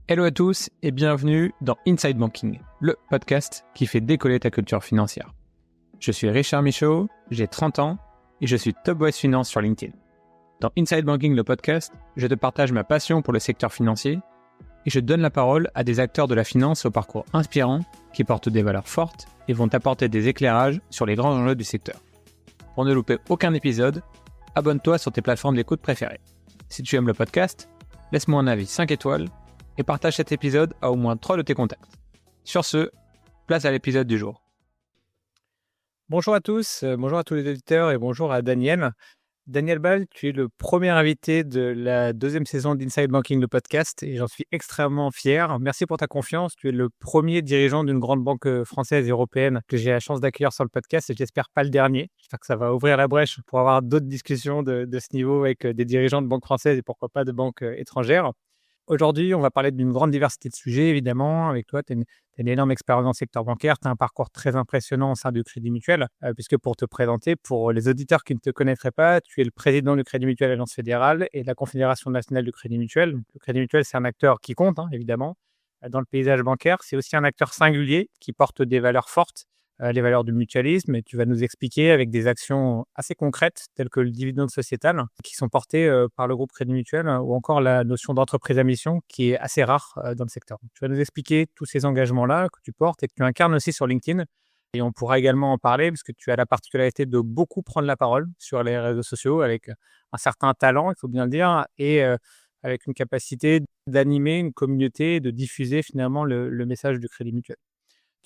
Hello à tous et bienvenue dans Inside Banking, le podcast qui fait décoller ta culture financière. Je suis Richard Michaud, j'ai 30 ans et je suis Top Voice Finance sur LinkedIn. Dans Inside Banking, le podcast, je te partage ma passion pour le secteur financier et je donne la parole à des acteurs de la finance au parcours inspirant qui portent des valeurs fortes et vont t'apporter des éclairages sur les grands enjeux du secteur. Pour ne louper aucun épisode, abonne-toi sur tes plateformes d'écoute préférées. Si tu aimes le podcast, laisse-moi un avis 5 étoiles et partage cet épisode à au moins 3 de tes contacts. Sur ce, place à l'épisode du jour. Bonjour à tous, bonjour à tous les auditeurs et bonjour à Daniel. Daniel Ball, tu es le premier invité de la deuxième saison d'Inside Banking, le podcast, et j'en suis extrêmement fier. Merci pour ta confiance. Tu es le premier dirigeant d'une grande banque française et européenne que j'ai la chance d'accueillir sur le podcast et j'espère pas le dernier. J'espère que ça va ouvrir la brèche pour avoir d'autres discussions de ce niveau avec des dirigeants de banques françaises et pourquoi pas de banques étrangères. Aujourd'hui, on va parler d'une grande diversité de sujets, évidemment. Avec toi, tu as une énorme expérience dans le secteur bancaire. Tu as un parcours très impressionnant au sein du Crédit Mutuel, puisque pour te présenter, pour les auditeurs qui ne te connaîtraient pas, tu es le président du Crédit Mutuel Alliance Fédérale et de la Confédération nationale du Crédit Mutuel. Le Crédit Mutuel, c'est un acteur qui compte, évidemment, dans le paysage bancaire. C'est aussi un acteur singulier qui porte des valeurs fortes, les valeurs du mutualisme, et tu vas nous expliquer avec des actions assez concrètes telles que le dividende sociétal qui sont portées par le groupe Crédit Mutuel ou encore la notion d'entreprise à mission qui est assez rare dans le secteur. Tu vas nous expliquer tous ces engagements-là que tu portes et que tu incarnes aussi sur LinkedIn. Et on pourra également en parler parce que tu as la particularité de beaucoup prendre la parole sur les réseaux sociaux avec un certain talent, il faut bien le dire, et avec une capacité d'animer une communauté et de diffuser finalement le message du Crédit Mutuel.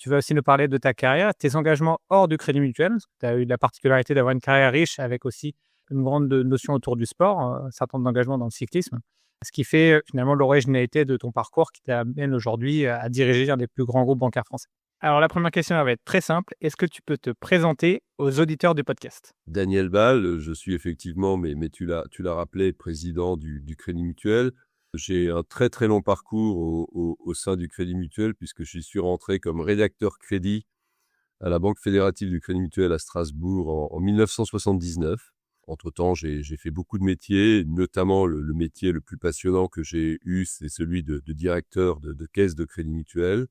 Tu vas aussi nous parler de ta carrière, tes engagements hors du Crédit Mutuel. Tu as eu la particularité d'avoir une carrière riche avec aussi une grande notion autour du sport, un certain nombre d'engagements dans le cyclisme. Ce qui fait finalement l'originalité de ton parcours qui t'amène aujourd'hui à diriger un des plus grands groupes bancaires français. Alors la première question elle va être très simple. Est-ce que tu peux te présenter aux auditeurs du podcast ? Daniel Ball, je suis effectivement, mais tu l'as rappelé, président du Crédit Mutuel. J'ai un très très long parcours au sein du Crédit Mutuel puisque je suis rentré comme rédacteur crédit à la Banque fédérative du Crédit Mutuel à Strasbourg en 1979. Entre-temps, j'ai fait beaucoup de métiers, notamment le métier le plus passionnant que j'ai eu, c'est celui de directeur de caisse de Crédit Mutuel.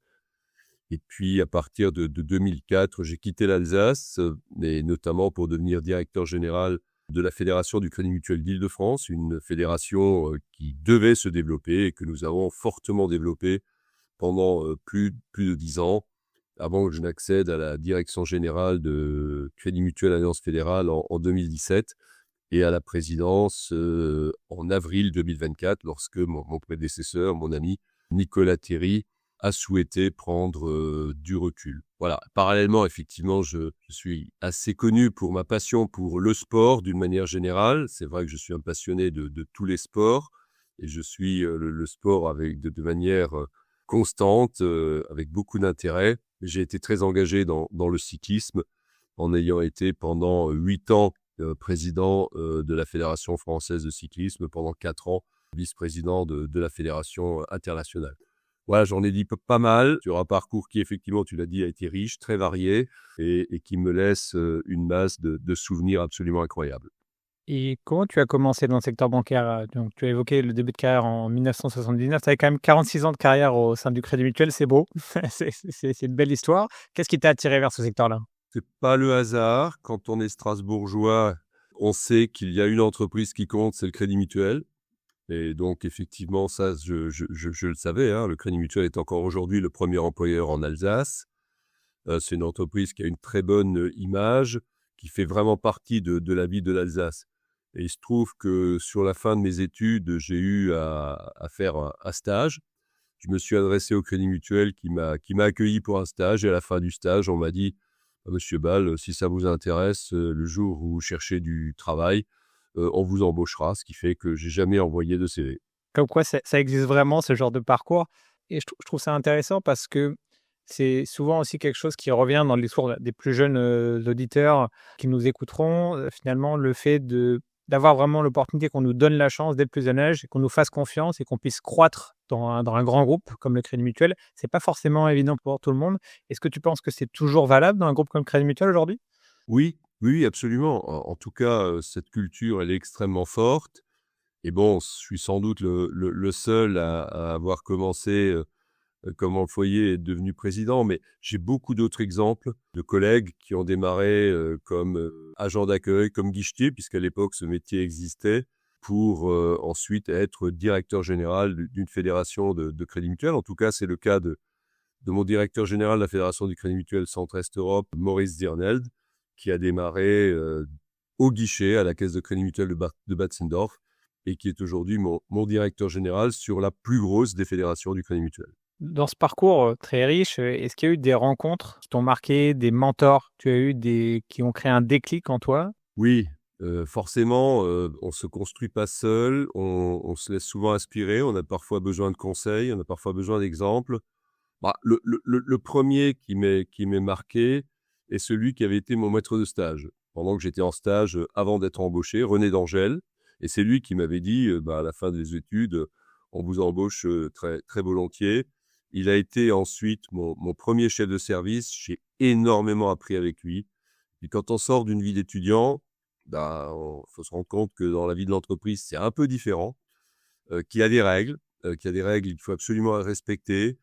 Et puis, à partir de 2004, j'ai quitté l'Alsace, et notamment pour devenir directeur général de la Fédération du Crédit Mutuel d'Île-de-France, une fédération qui devait se développer et que nous avons fortement développée pendant plus de 10 ans, avant que je n'accède à la direction générale de Crédit Mutuel Alliance Fédérale en 2017 et à la présidence en avril 2024, lorsque mon prédécesseur, mon ami Nicolas Thierry, a souhaité prendre du recul. Voilà. Parallèlement, effectivement, je suis assez connu pour ma passion pour le sport d'une manière générale. C'est vrai que je suis un passionné de tous les sports et je suis le sport avec de manière constante, avec beaucoup d'intérêt. J'ai été très engagé dans le cyclisme en ayant été pendant 8 ans président de la Fédération française de cyclisme, pendant 4 ans vice-président de la Fédération internationale. Voilà, j'en ai dit pas mal sur un parcours qui, effectivement, tu l'as dit, a été riche, très varié et qui me laisse une masse de souvenirs absolument incroyables. Et comment tu as commencé dans le secteur bancaire ? Donc, tu as évoqué le début de carrière en 1979. Tu avais quand même 46 ans de carrière au sein du Crédit Mutuel. C'est beau. c'est une belle histoire. Qu'est-ce qui t'a attiré vers ce secteur-là ? C'est pas le hasard. Quand on est strasbourgeois, on sait qu'il y a une entreprise qui compte, c'est le Crédit Mutuel. Et donc, effectivement, ça, je le savais. Le Crédit Mutuel est encore aujourd'hui le premier employeur en Alsace. C'est une entreprise qui a une très bonne image, qui fait vraiment partie de la vie de l'Alsace. Et il se trouve que sur la fin de mes études, j'ai eu à faire un stage. Je me suis adressé au Crédit Mutuel qui m'a accueilli pour un stage. Et à la fin du stage, on m'a dit « Monsieur Ball, si ça vous intéresse, le jour où vous cherchez du travail, on vous embauchera », ce qui fait que j'ai jamais envoyé de CV. Comme quoi, ça existe vraiment, ce genre de parcours. Et je trouve ça intéressant parce que c'est souvent aussi quelque chose qui revient dans le discours des plus jeunes auditeurs qui nous écouteront. Finalement, le fait d'avoir vraiment l'opportunité qu'on nous donne la chance d'être plus jeune âge, qu'on nous fasse confiance et qu'on puisse croître dans un grand groupe comme le Crédit Mutuel, c'est pas forcément évident pour tout le monde. Est-ce que tu penses que c'est toujours valable dans un groupe comme le Crédit Mutuel aujourd'hui ? Oui, absolument. En tout cas, cette culture, elle est extrêmement forte. Et bon, je suis sans doute le seul à avoir commencé comme employé et devenu président, mais j'ai beaucoup d'autres exemples de collègues qui ont démarré comme agent d'accueil, comme guichetier, puisqu'à l'époque ce métier existait, pour ensuite être directeur général d'une fédération de crédit mutuel. En tout cas, c'est le cas de mon directeur général de la Fédération du Crédit Mutuel Centre-Est Europe, Maurice Dirneld, qui a démarré au guichet à la Caisse de Crédit Mutuel de Batzendorf et qui est aujourd'hui mon directeur général sur la plus grosse des fédérations du Crédit Mutuel. Dans ce parcours très riche, est-ce qu'il y a eu des rencontres qui t'ont marqué, des mentors, tu as eu qui ont créé un déclic en toi? Oui, forcément, on se construit pas seul, on se laisse souvent inspirer, on a parfois besoin de conseils, on a parfois besoin d'exemples. Bah, le premier qui m'est marqué est celui qui avait été mon maître de stage. Pendant que j'étais en stage, avant d'être embauché, René d'Angèle, et c'est lui qui m'avait dit, à la fin des études, on vous embauche très, très volontiers. Il a été ensuite mon premier chef de service. J'ai énormément appris avec lui. Et quand on sort d'une vie d'étudiant, faut se rendre compte que dans la vie de l'entreprise, c'est un peu différent, qu'il y a des règles, il faut absolument respecter,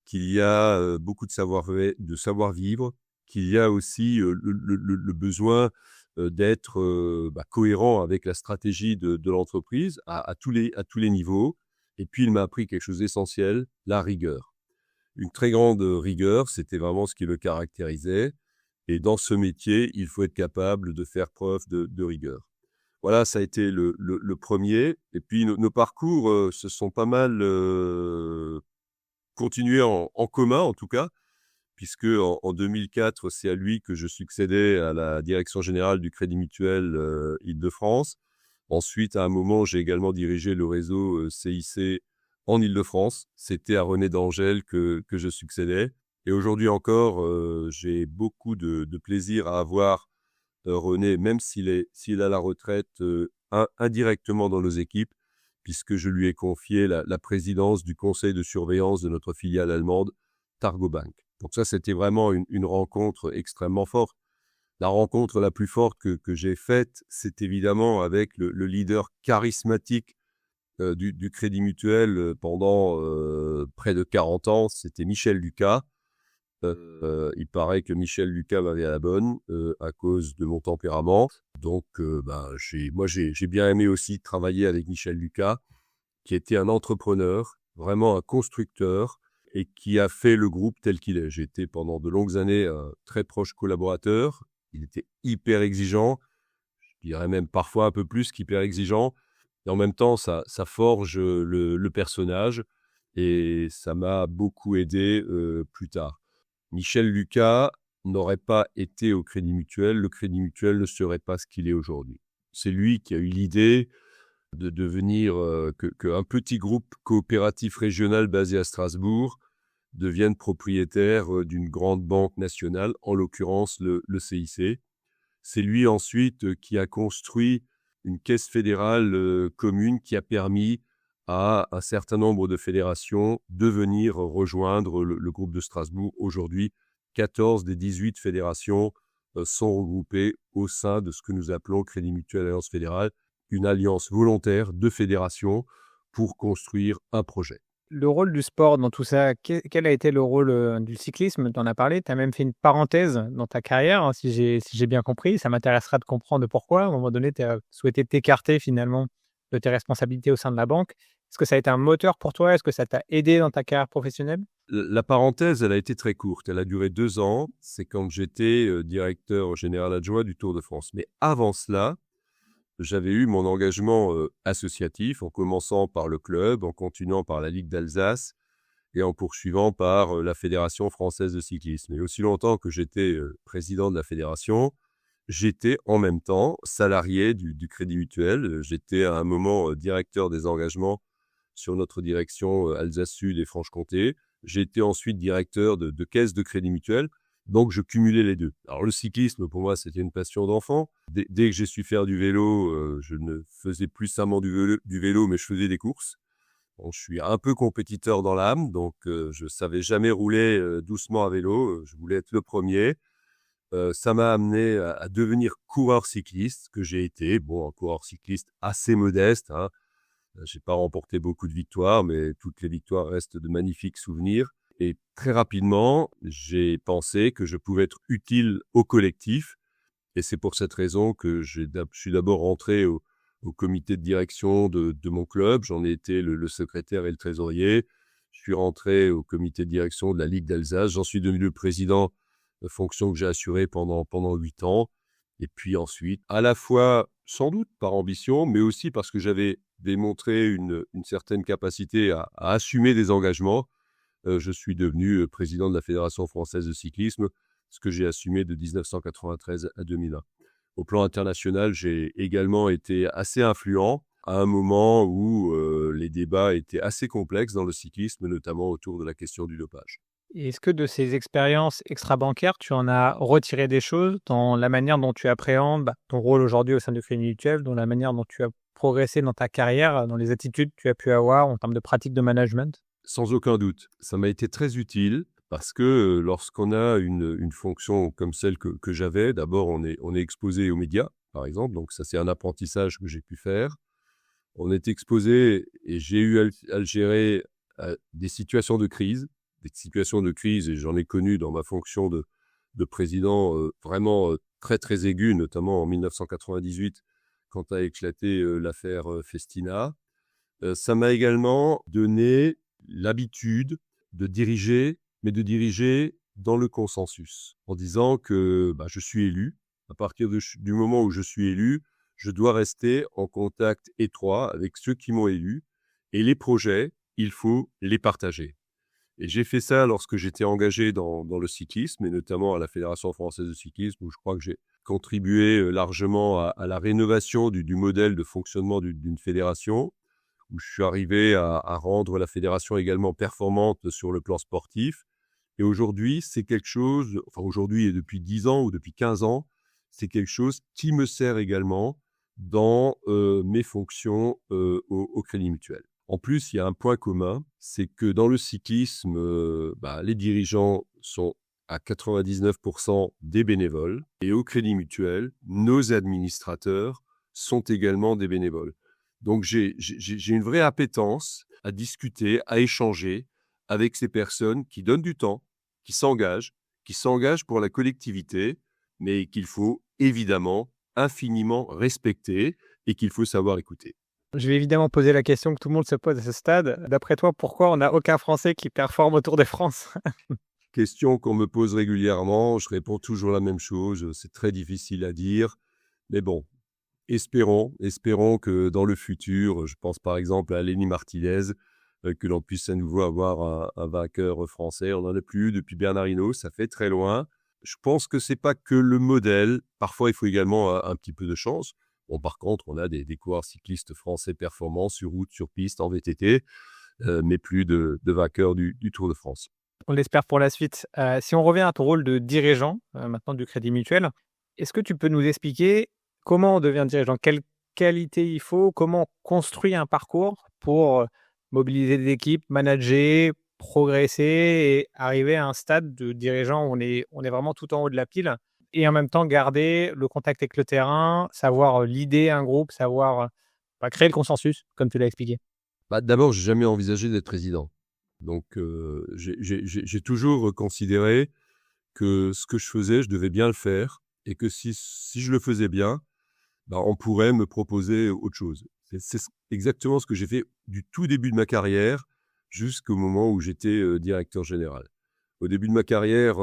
qu'il y a beaucoup de savoir-vivre, qu'il y a aussi le besoin d'être cohérent avec la stratégie de l'entreprise à tous les niveaux. Et puis, il m'a appris quelque chose d'essentiel, la rigueur. Une très grande rigueur, c'était vraiment ce qui le caractérisait. Et dans ce métier, il faut être capable de faire preuve de rigueur. Voilà, ça a été le premier. Et puis, nos parcours se sont pas mal continués en commun, en tout cas, puisque en 2004, c'est à lui que je succédais à la direction générale du Crédit Mutuel Île-de-France. Ensuite, à un moment, j'ai également dirigé le réseau CIC en Île-de-France. C'était à René d'Angèle que je succédais. Et aujourd'hui encore, j'ai beaucoup de plaisir à avoir René, même s'il est à la retraite, indirectement dans nos équipes, puisque je lui ai confié la présidence du conseil de surveillance de notre filiale allemande, Targo Bank. Donc ça, c'était vraiment une rencontre extrêmement forte. La rencontre la plus forte que j'ai faite, c'est évidemment avec le leader charismatique du Crédit Mutuel pendant près de 40 ans, c'était Michel Lucas. Il paraît que Michel Lucas m'avait à la bonne à cause de mon tempérament. Donc, j'ai bien aimé aussi travailler avec Michel Lucas, qui était un entrepreneur, vraiment un constructeur, et qui a fait le groupe tel qu'il est. J'ai été pendant de longues années un très proche collaborateur. Il était hyper exigeant, je dirais même parfois un peu plus qu'hyper exigeant. Et en même temps, ça forge le personnage et ça m'a beaucoup aidé plus tard. Michel Lucas n'aurait pas été au Crédit Mutuel, le Crédit Mutuel ne serait pas ce qu'il est aujourd'hui. C'est lui qui a eu l'idée de devenir qu'un petit groupe coopératif régional basé à Strasbourg devienne propriétaire d'une grande banque nationale, en l'occurrence le CIC. C'est lui ensuite qui a construit une caisse fédérale commune qui a permis à un certain nombre de fédérations de venir rejoindre le groupe de Strasbourg. Aujourd'hui, 14 des 18 fédérations sont regroupées au sein de ce que nous appelons Crédit Mutuel Alliance Fédérale, une alliance volontaire de fédérations pour construire un projet. Le rôle du sport dans tout ça, quel a été le rôle du cyclisme? Tu en as parlé, tu as même fait une parenthèse dans ta carrière, hein, si j'ai bien compris. Ça m'intéressera de comprendre pourquoi, à un moment donné, tu as souhaité t'écarter finalement de tes responsabilités au sein de la banque. Est-ce que ça a été un moteur pour toi? Est-ce que ça t'a aidé dans ta carrière professionnelle? La parenthèse, elle a été très courte. Elle a duré 2 ans. C'est quand j'étais directeur général adjoint du Tour de France. Mais avant cela, j'avais eu mon engagement associatif, en commençant par le club, en continuant par la Ligue d'Alsace et en poursuivant par la Fédération française de cyclisme. Et aussi longtemps que j'étais président de la fédération, j'étais en même temps salarié du Crédit Mutuel. J'étais à un moment directeur des engagements sur notre direction Alsace Sud et Franche-Comté. J'étais ensuite directeur de caisse de Crédit Mutuel. Donc, je cumulais les deux. Alors, le cyclisme, pour moi, c'était une passion d'enfant. Dès que j'ai su faire du vélo, je ne faisais plus seulement du vélo, mais je faisais des courses. Bon, je suis un peu compétiteur dans l'âme, donc je savais jamais rouler doucement à vélo. Je voulais être le premier. Ça m'a amené à devenir coureur cycliste, que j'ai été. Bon, un coureur cycliste assez modeste, hein. J'ai pas remporté beaucoup de victoires, mais toutes les victoires restent de magnifiques souvenirs. Et très rapidement, j'ai pensé que je pouvais être utile au collectif. Et c'est pour cette raison que je suis d'abord rentré au comité de direction de mon club. J'en ai été le secrétaire et le trésorier. Je suis rentré au comité de direction de la Ligue d'Alsace. J'en suis devenu le président, fonction que j'ai assurée pendant 8 ans. Et puis ensuite, à la fois, sans doute par ambition, mais aussi parce que j'avais démontré une certaine capacité à assumer des engagements, je suis devenu président de la Fédération française de cyclisme, ce que j'ai assumé de 1993 à 2001. Au plan international, j'ai également été assez influent à un moment où les débats étaient assez complexes dans le cyclisme, notamment autour de la question du dopage. Et est-ce que de ces expériences extra-bancaires, tu en as retiré des choses dans la manière dont tu appréhendes ton rôle aujourd'hui au sein du Crédit Mutuel, dans la manière dont tu as progressé dans ta carrière, dans les attitudes que tu as pu avoir en termes de pratique de management? Sans aucun doute, ça m'a été très utile parce que lorsqu'on a une fonction comme celle que j'avais, d'abord on est exposé aux médias, par exemple, donc ça c'est un apprentissage que j'ai pu faire. On est exposé et j'ai eu à le gérer des situations de crise, et j'en ai connu dans ma fonction de président vraiment très très aiguë, notamment en 1998 quand a éclaté l'affaire Festina. Ça m'a également donné l'habitude de diriger, mais de diriger dans le consensus, en disant que je suis élu. À partir du moment où je suis élu, je dois rester en contact étroit avec ceux qui m'ont élu. Et les projets, il faut les partager. Et j'ai fait ça lorsque j'étais engagé dans le cyclisme, et notamment à la Fédération française de cyclisme, où je crois que j'ai contribué largement à la rénovation du modèle de fonctionnement d'une fédération, où je suis arrivé à rendre la fédération également performante sur le plan sportif. Et aujourd'hui, c'est quelque chose, enfin aujourd'hui et depuis 10 ans ou depuis 15 ans, c'est quelque chose qui me sert également dans mes fonctions au Crédit Mutuel. En plus, il y a un point commun, c'est que dans le cyclisme, les dirigeants sont à 99% des bénévoles. Et au Crédit Mutuel, nos administrateurs sont également des bénévoles. Donc j'ai une vraie appétence à discuter, à échanger avec ces personnes qui donnent du temps, qui s'engagent pour la collectivité, mais qu'il faut évidemment infiniment respecter et qu'il faut savoir écouter. Je vais évidemment poser la question que tout le monde se pose à ce stade. D'après toi, pourquoi on n'a aucun Français qui performe au Tour de France? Question qu'on me pose régulièrement, je réponds toujours la même chose, c'est très difficile à dire, mais bon, espérons que dans le futur, je pense par exemple à Lenny Martinez, que l'on puisse à nouveau avoir un vainqueur français. On n'en a plus eu depuis Bernard Hinault, ça fait très loin. Je pense que c'est pas que le modèle, parfois il faut également un petit peu de chance. Bon, par contre, on a des coureurs cyclistes français performants sur route, sur piste, en VTT, mais plus de vainqueurs du Tour de France. On l'espère pour la suite. Si on revient à ton rôle de dirigeant, maintenant du Crédit Mutuel, est-ce que tu peux nous expliquer comment on devient dirigeant? Quelle qualité il faut? Comment on construit un parcours pour mobiliser des équipes, manager, progresser et arriver à un stade de dirigeant où on est vraiment tout en haut de la pile et en même temps garder le contact avec le terrain, savoir leader un groupe, savoir créer le consensus, comme tu l'as expliqué? D'abord, j'ai jamais envisagé d'être président. Donc, j'ai toujours considéré que ce que je faisais, je devais bien le faire et que si je le faisais bien, on pourrait me proposer autre chose. C'est exactement ce que j'ai fait du tout début de ma carrière jusqu'au moment où j'étais directeur général. Au début de ma carrière,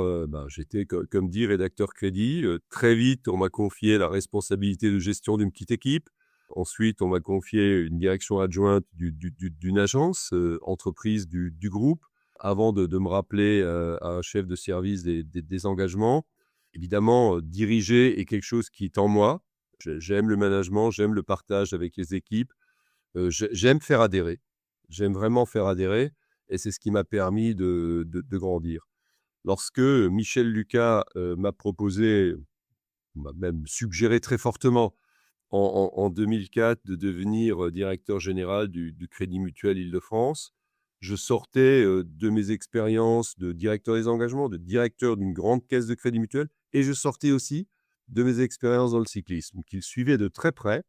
j'étais, comme dit, rédacteur crédit. Très vite, on m'a confié la responsabilité de gestion d'une petite équipe. Ensuite, on m'a confié une direction adjointe d'une agence, entreprise du groupe, avant de me rappeler à un chef de service des engagements. Évidemment, diriger est quelque chose qui est en moi. J'aime le management, j'aime le partage avec les équipes. J'aime faire adhérer. J'aime vraiment faire adhérer. Et c'est ce qui m'a permis de grandir. Lorsque Michel Lucas m'a proposé, m'a même suggéré très fortement, en 2004, de devenir directeur général du Crédit Mutuel Île-de-France, je sortais de mes expériences de directeur des engagements, de directeur d'une grande caisse de Crédit Mutuel, et je sortais aussi de mes expériences dans le cyclisme, qu'il suivait de très près.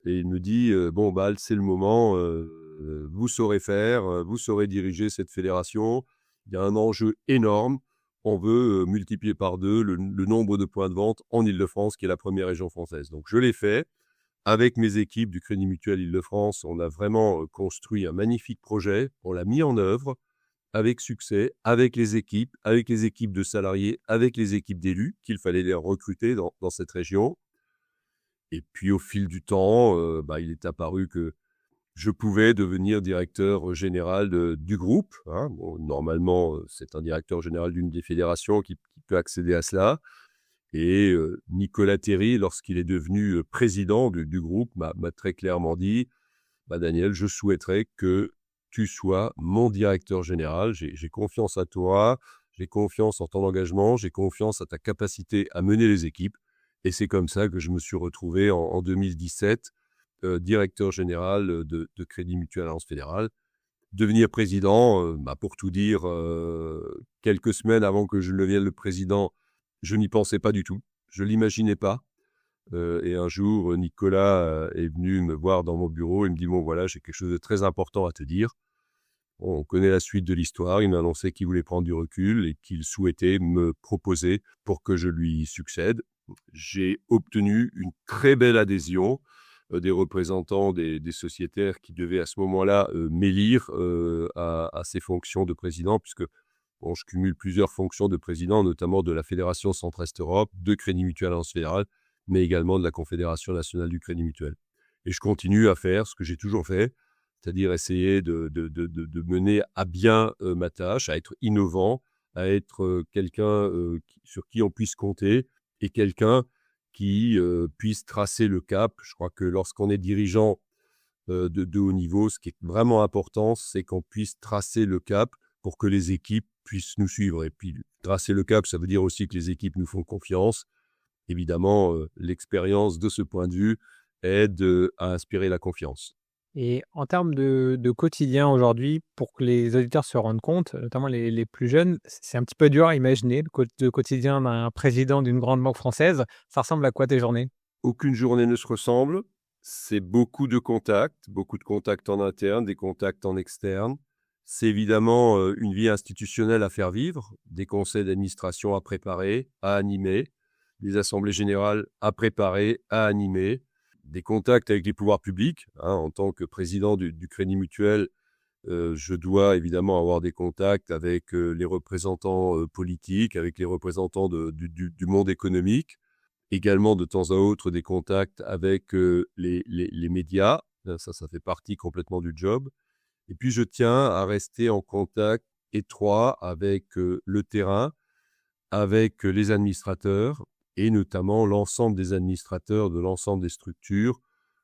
et il me dit bon, Bâle, c'est le moment, vous saurez faire, vous saurez diriger cette fédération. Il y a un enjeu énorme. On veut multiplier par 2 le nombre de points de vente en Île-de-France, qui est la première région française. Donc, je l'ai fait. Avec mes équipes du Crédit Mutuel Île-de-France, on a vraiment construit un magnifique projet. On l'a mis en œuvre avec succès, avec les équipes de salariés, avec les équipes d'élus qu'il fallait les recruter dans cette région. Et puis, au fil du temps, il est apparu que je pouvais devenir directeur général du groupe. Hein. Bon, normalement, c'est un directeur général d'une des fédérations qui peut accéder à cela. Et Nicolas Terry, lorsqu'il est devenu président du groupe, m'a très clairement dit Daniel, je souhaiterais que tu sois mon directeur général. J'ai confiance à toi, j'ai confiance en ton engagement, j'ai confiance à ta capacité à mener les équipes. Et c'est comme ça que je me suis retrouvé en 2017 directeur général de Crédit Mutuel Alliance Fédérale. Devenir président, pour tout dire, quelques semaines avant que je ne devienne le président, je n'y pensais pas du tout. Je ne l'imaginais pas. Et un jour, Nicolas est venu me voir dans mon bureau et me dit « Bon, voilà, j'ai quelque chose de très important à te dire. » On connaît la suite de l'histoire. Il m'a annoncé qu'il voulait prendre du recul et qu'il souhaitait me proposer pour que je lui succède. J'ai obtenu une très belle adhésion des représentants des sociétaires qui devaient à ce moment-là m'élire à ces fonctions de président, puisque je cumule plusieurs fonctions de président, notamment de la Fédération Centre-Est Europe, de Crédit Mutuel Alliance Fédérale, mais également de la Confédération nationale du Crédit Mutuel. Et je continue à faire ce que j'ai toujours fait, c'est-à-dire essayer de mener à bien ma tâche, à être innovant, à être quelqu'un sur qui on puisse compter et quelqu'un qui puisse tracer le cap. Je crois que lorsqu'on est dirigeant de haut niveau, ce qui est vraiment important, c'est qu'on puisse tracer le cap pour que les équipes puissent nous suivre. Et puis, tracer le cap, ça veut dire aussi que les équipes nous font confiance. Évidemment, l'expérience de ce point de vue aide à inspirer la confiance. Et en termes de quotidien aujourd'hui, pour que les auditeurs se rendent compte, notamment les plus jeunes, c'est un petit peu dur à imaginer le quotidien d'un président d'une grande banque française. Ça ressemble à quoi tes journées? Aucune journée ne se ressemble. C'est beaucoup de contacts en interne, des contacts en externe. C'est évidemment une vie institutionnelle à faire vivre, des conseils d'administration à préparer, à animer, des assemblées générales à préparer, à animer, des contacts avec les pouvoirs publics. Hein, en tant que président du Crédit Mutuel, je dois évidemment avoir des contacts avec les représentants politiques, avec les représentants du monde économique. Également, de temps à autre, des contacts avec les médias. Ça fait partie complètement du job. Et puis, je tiens à rester en contact étroit avec le terrain, avec les administrateurs et notamment l'ensemble des administrateurs de l'ensemble des structures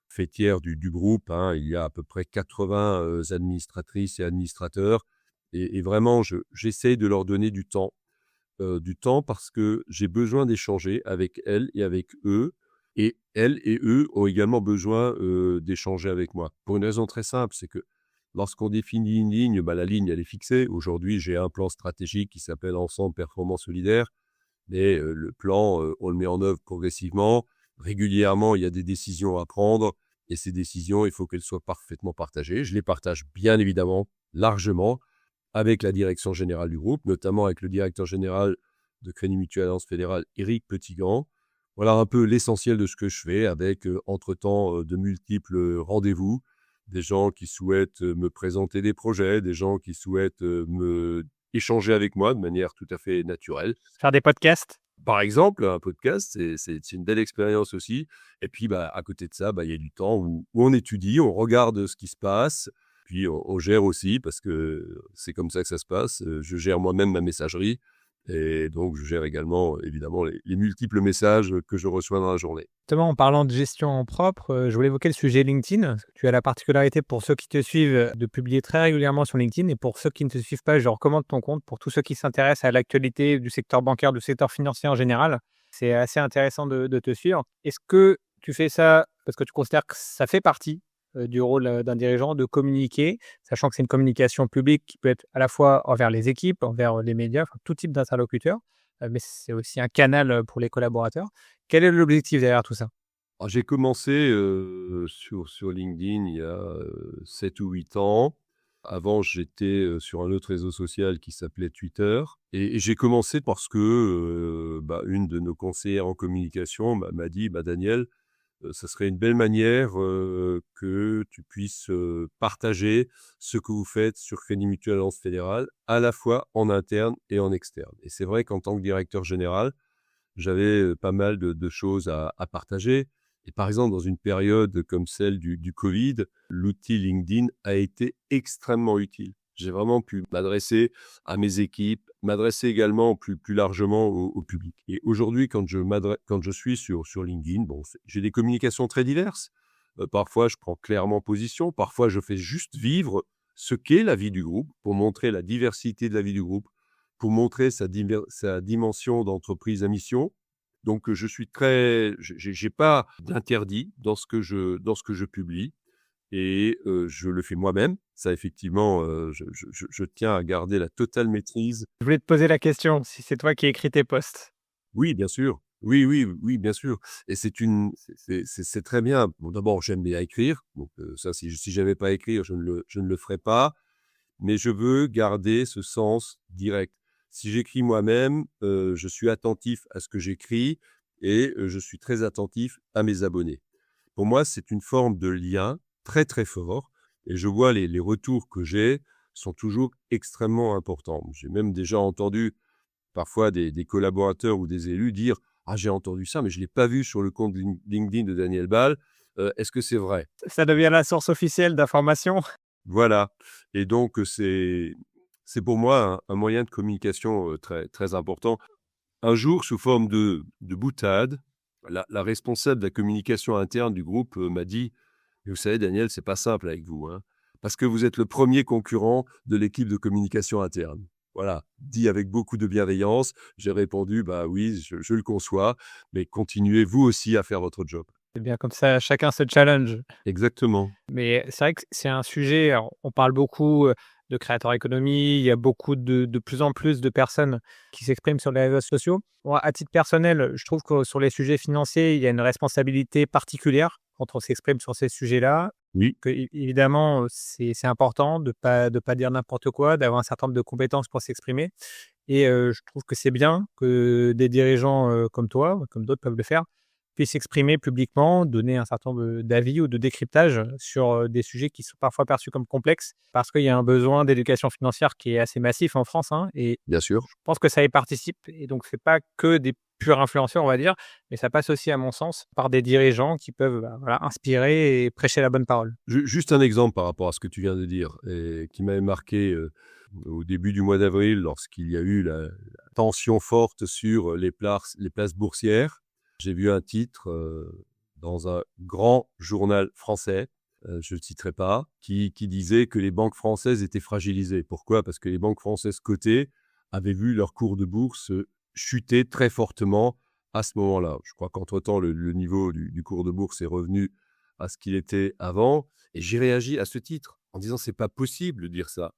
faîtières du groupe. Hein. Il y a à peu près 80 administratrices et administrateurs. Et vraiment, j'essaye de leur donner du temps parce que j'ai besoin d'échanger avec elles et avec eux. Et elles et eux ont également besoin d'échanger avec moi. Pour une raison très simple, c'est que lorsqu'on définit une ligne, la ligne, elle est fixée. Aujourd'hui, j'ai un plan stratégique qui s'appelle Ensemble Performance Solidaire. Mais le plan, on le met en œuvre progressivement. Régulièrement, il y a des décisions à prendre. Et ces décisions, il faut qu'elles soient parfaitement partagées. Je les partage bien évidemment, largement, avec la direction générale du groupe, notamment avec le directeur général de Crédit Mutuel Alliance Fédérale, Éric Petitgan. Voilà un peu l'essentiel de ce que je fais, avec entre-temps de multiples rendez-vous, des gens qui souhaitent me présenter des projets, des gens qui souhaitent échanger avec moi de manière tout à fait naturelle. Faire des podcasts? Par exemple, un podcast, c'est une belle expérience aussi. Et puis, à côté de ça, il y a du temps où on étudie, on regarde ce qui se passe, puis on gère aussi, parce que c'est comme ça que ça se passe. Je gère moi-même ma messagerie, et donc je gère également, évidemment, les multiples messages que je reçois dans la journée. Justement, en parlant de gestion en propre, je voulais évoquer le sujet LinkedIn. Tu as la particularité, pour ceux qui te suivent, de publier très régulièrement sur LinkedIn. Et pour ceux qui ne te suivent pas, je recommande ton compte. Pour tous ceux qui s'intéressent à l'actualité du secteur bancaire, du secteur financier en général, c'est assez intéressant de te suivre. Est-ce que tu fais ça parce que tu considères que ça fait partie du rôle d'un dirigeant de communiquer, sachant que c'est une communication publique qui peut être à la fois envers les équipes, envers les médias, tout type d'interlocuteurs, mais c'est aussi un canal pour les collaborateurs. Quel est l'objectif derrière tout ça? Alors, j'ai commencé sur LinkedIn il y a 7 ou 8 ans. Avant, j'étais sur un autre réseau social qui s'appelait Twitter. Et j'ai commencé parce que une de nos conseillères en communication m'a dit, Daniel, ça serait une belle manière que tu puisses partager ce que vous faites sur Crédit Mutuel Alliance Fédérale, à la fois en interne et en externe. Et c'est vrai qu'en tant que directeur général, j'avais pas mal de choses à partager. Et par exemple, dans une période comme celle du Covid, l'outil LinkedIn a été extrêmement utile. J'ai vraiment pu m'adresser à mes équipes, m'adresser également plus largement au public. Et aujourd'hui, quand je suis sur LinkedIn, j'ai des communications très diverses. Parfois, je prends clairement position. Parfois, je fais juste vivre ce qu'est la vie du groupe pour montrer la diversité de la vie du groupe, pour montrer sa dimension d'entreprise à mission. Donc, je suis j'ai pas d'interdit dans ce que je publie et je le fais moi-même. Ça, effectivement, je tiens à garder la totale maîtrise. Je voulais te poser la question, si c'est toi qui écris tes posts. Oui, bien sûr. Oui, oui, oui, bien sûr. Et c'est très bien. Bon, d'abord, j'aime bien écrire. Donc, ça, si j'aimais pas à écrire, je ne le ferais pas. Mais je veux garder ce sens direct. Si j'écris moi-même, je suis attentif à ce que j'écris et je suis très attentif à mes abonnés. Pour moi, c'est une forme de lien très, très fort et je vois les retours que j'ai sont toujours extrêmement importants. J'ai même déjà entendu parfois des collaborateurs ou des élus dire: «Ah, j'ai entendu ça, mais je ne l'ai pas vu sur le compte LinkedIn de Daniel Ball. Est-ce que c'est vrai?» Ça devient la source officielle d'information. Voilà. Et donc, c'est pour moi un moyen de communication très, très important. Un jour, sous forme de boutade, la responsable de la communication interne du groupe m'a dit: «Mais vous savez, Daniel, c'est pas simple avec vous, hein, parce que vous êtes le premier concurrent de l'équipe de communication interne». Voilà, dit avec beaucoup de bienveillance. J'ai répondu: «Bah oui, je le conçois, mais continuez vous aussi à faire votre job». C'est bien comme ça, chacun se challenge. Exactement. Mais c'est vrai que c'est un sujet, alors on parle beaucoup, de créateurs économie, il y a beaucoup de plus en plus de personnes qui s'expriment sur les réseaux sociaux. Moi, à titre personnel, je trouve que sur les sujets financiers, il y a une responsabilité particulière quand on s'exprime sur ces sujets-là. Oui, Évidemment, c'est important de pas dire n'importe quoi, d'avoir un certain nombre de compétences pour s'exprimer et je trouve que c'est bien que des dirigeants, comme toi, comme d'autres peuvent le faire, puissent s'exprimer publiquement, donner un certain nombre d'avis ou de décryptage sur, des sujets qui sont parfois perçus comme complexes. Parce qu'il y a un besoin d'éducation financière qui est assez massif en France, hein, et bien sûr. je pense que ça y participe et donc c'est pas que des purs influenceurs, on va dire, mais ça passe aussi, à mon sens, par des dirigeants qui peuvent, voilà, inspirer et prêcher la bonne parole. Juste un exemple par rapport à ce que tu viens de dire et qui m'avait marqué au début du mois d'avril lorsqu'il y a eu la tension forte sur les places boursières. J'ai vu un titre dans un grand journal français, je ne le citerai pas, qui disait que les banques françaises étaient fragilisées. Pourquoi? Parce que les banques françaises cotées avaient vu leur cours de bourse chuter très fortement à ce moment-là. Je crois qu'entre-temps, le niveau du cours de bourse est revenu à ce qu'il était avant. Et j'ai réagi à ce titre en disant: «C'est pas possible de dire ça.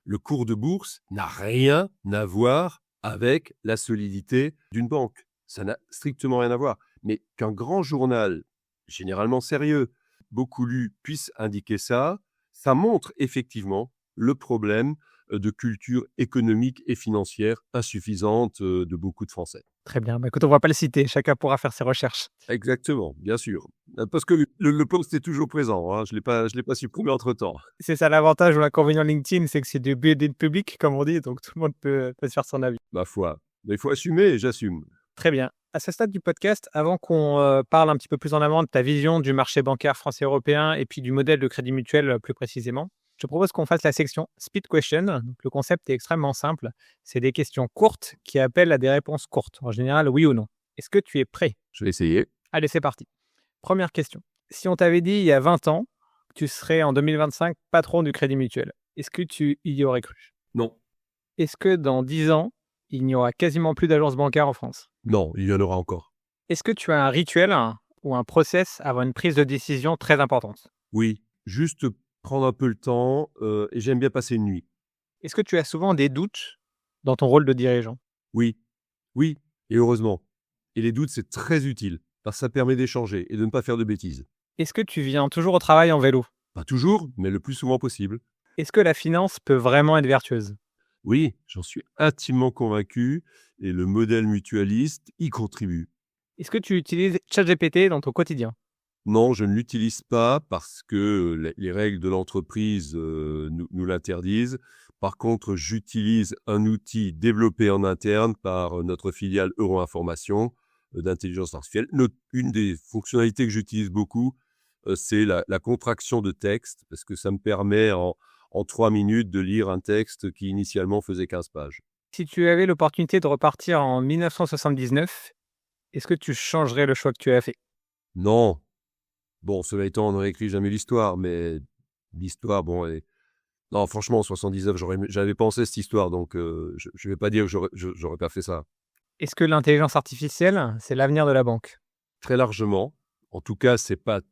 Le cours de bourse n'a rien à voir avec la solidité d'une banque. Ça n'a strictement rien à voir». Mais qu'un grand journal, généralement sérieux, beaucoup lu, puisse indiquer ça, ça montre effectivement le problème de culture économique et financière insuffisante de beaucoup de Français. Très bien, bah, écoute, on va pas le citer, chacun pourra faire ses recherches. Exactement, bien sûr. Parce que le post est toujours présent, hein, je l'ai pas supprimé entre-temps. C'est ça l'avantage ou l'inconvénient de LinkedIn, c'est que c'est du build in public, comme on dit, donc tout le monde peut se faire son avis. Ma foi. Mais il faut assumer et j'assume. Très bien. À ce stade du podcast, avant qu'on parle un petit peu plus en avant de ta vision du marché bancaire français européen et puis du modèle de crédit mutuel plus précisément, je te propose qu'on fasse la section Speed Question. Donc, le concept est extrêmement simple. C'est des questions courtes qui appellent à des réponses courtes. En général, oui ou non. Est-ce que tu es prêt? Je vais essayer. Allez, c'est parti. Première question. Si on t'avait dit il y a 20 ans que tu serais en 2025 patron du crédit mutuel, est-ce que tu y aurais cru? Non. Est-ce que dans 10 ans, il n'y aura quasiment plus d'agences bancaires en France? Non, il y en aura encore. Est-ce que tu as un rituel ou un process avant une prise de décision très importante? Oui, juste prendre un peu le temps et j'aime bien passer une nuit. Est-ce que tu as souvent des doutes dans ton rôle de dirigeant? Oui, oui et heureusement. Et les doutes, c'est très utile. parce que ça permet d'échanger et de ne pas faire de bêtises. Est-ce que tu viens toujours au travail en vélo? Pas toujours, mais le plus souvent possible. Est-ce que la finance peut vraiment être vertueuse? Oui, j'en suis intimement convaincu et le modèle mutualiste y contribue. Est-ce que tu utilises ChatGPT dans ton quotidien? Non, je ne l'utilise pas parce que les règles de l'entreprise nous l'interdisent. Par contre, j'utilise un outil développé en interne par notre filiale Euro-Information d'intelligence artificielle. Une des fonctionnalités que j'utilise beaucoup, c'est la contraction de texte, parce que ça me permet en 3 minutes de lire un texte qui initialement faisait 15 pages. Si tu avais l'opportunité de repartir en 1979, est-ce que tu changerais le choix que tu as fait? Non, bon, cela étant, on ne réécrit jamais l'histoire, mais l'histoire, bon, non, franchement, en 79, j'avais pensé cette histoire, donc je ne vais pas dire que j'aurais pas fait ça. Est-ce que l'intelligence artificielle, c'est l'avenir de la banque? Très largement. En tout cas, c'est pas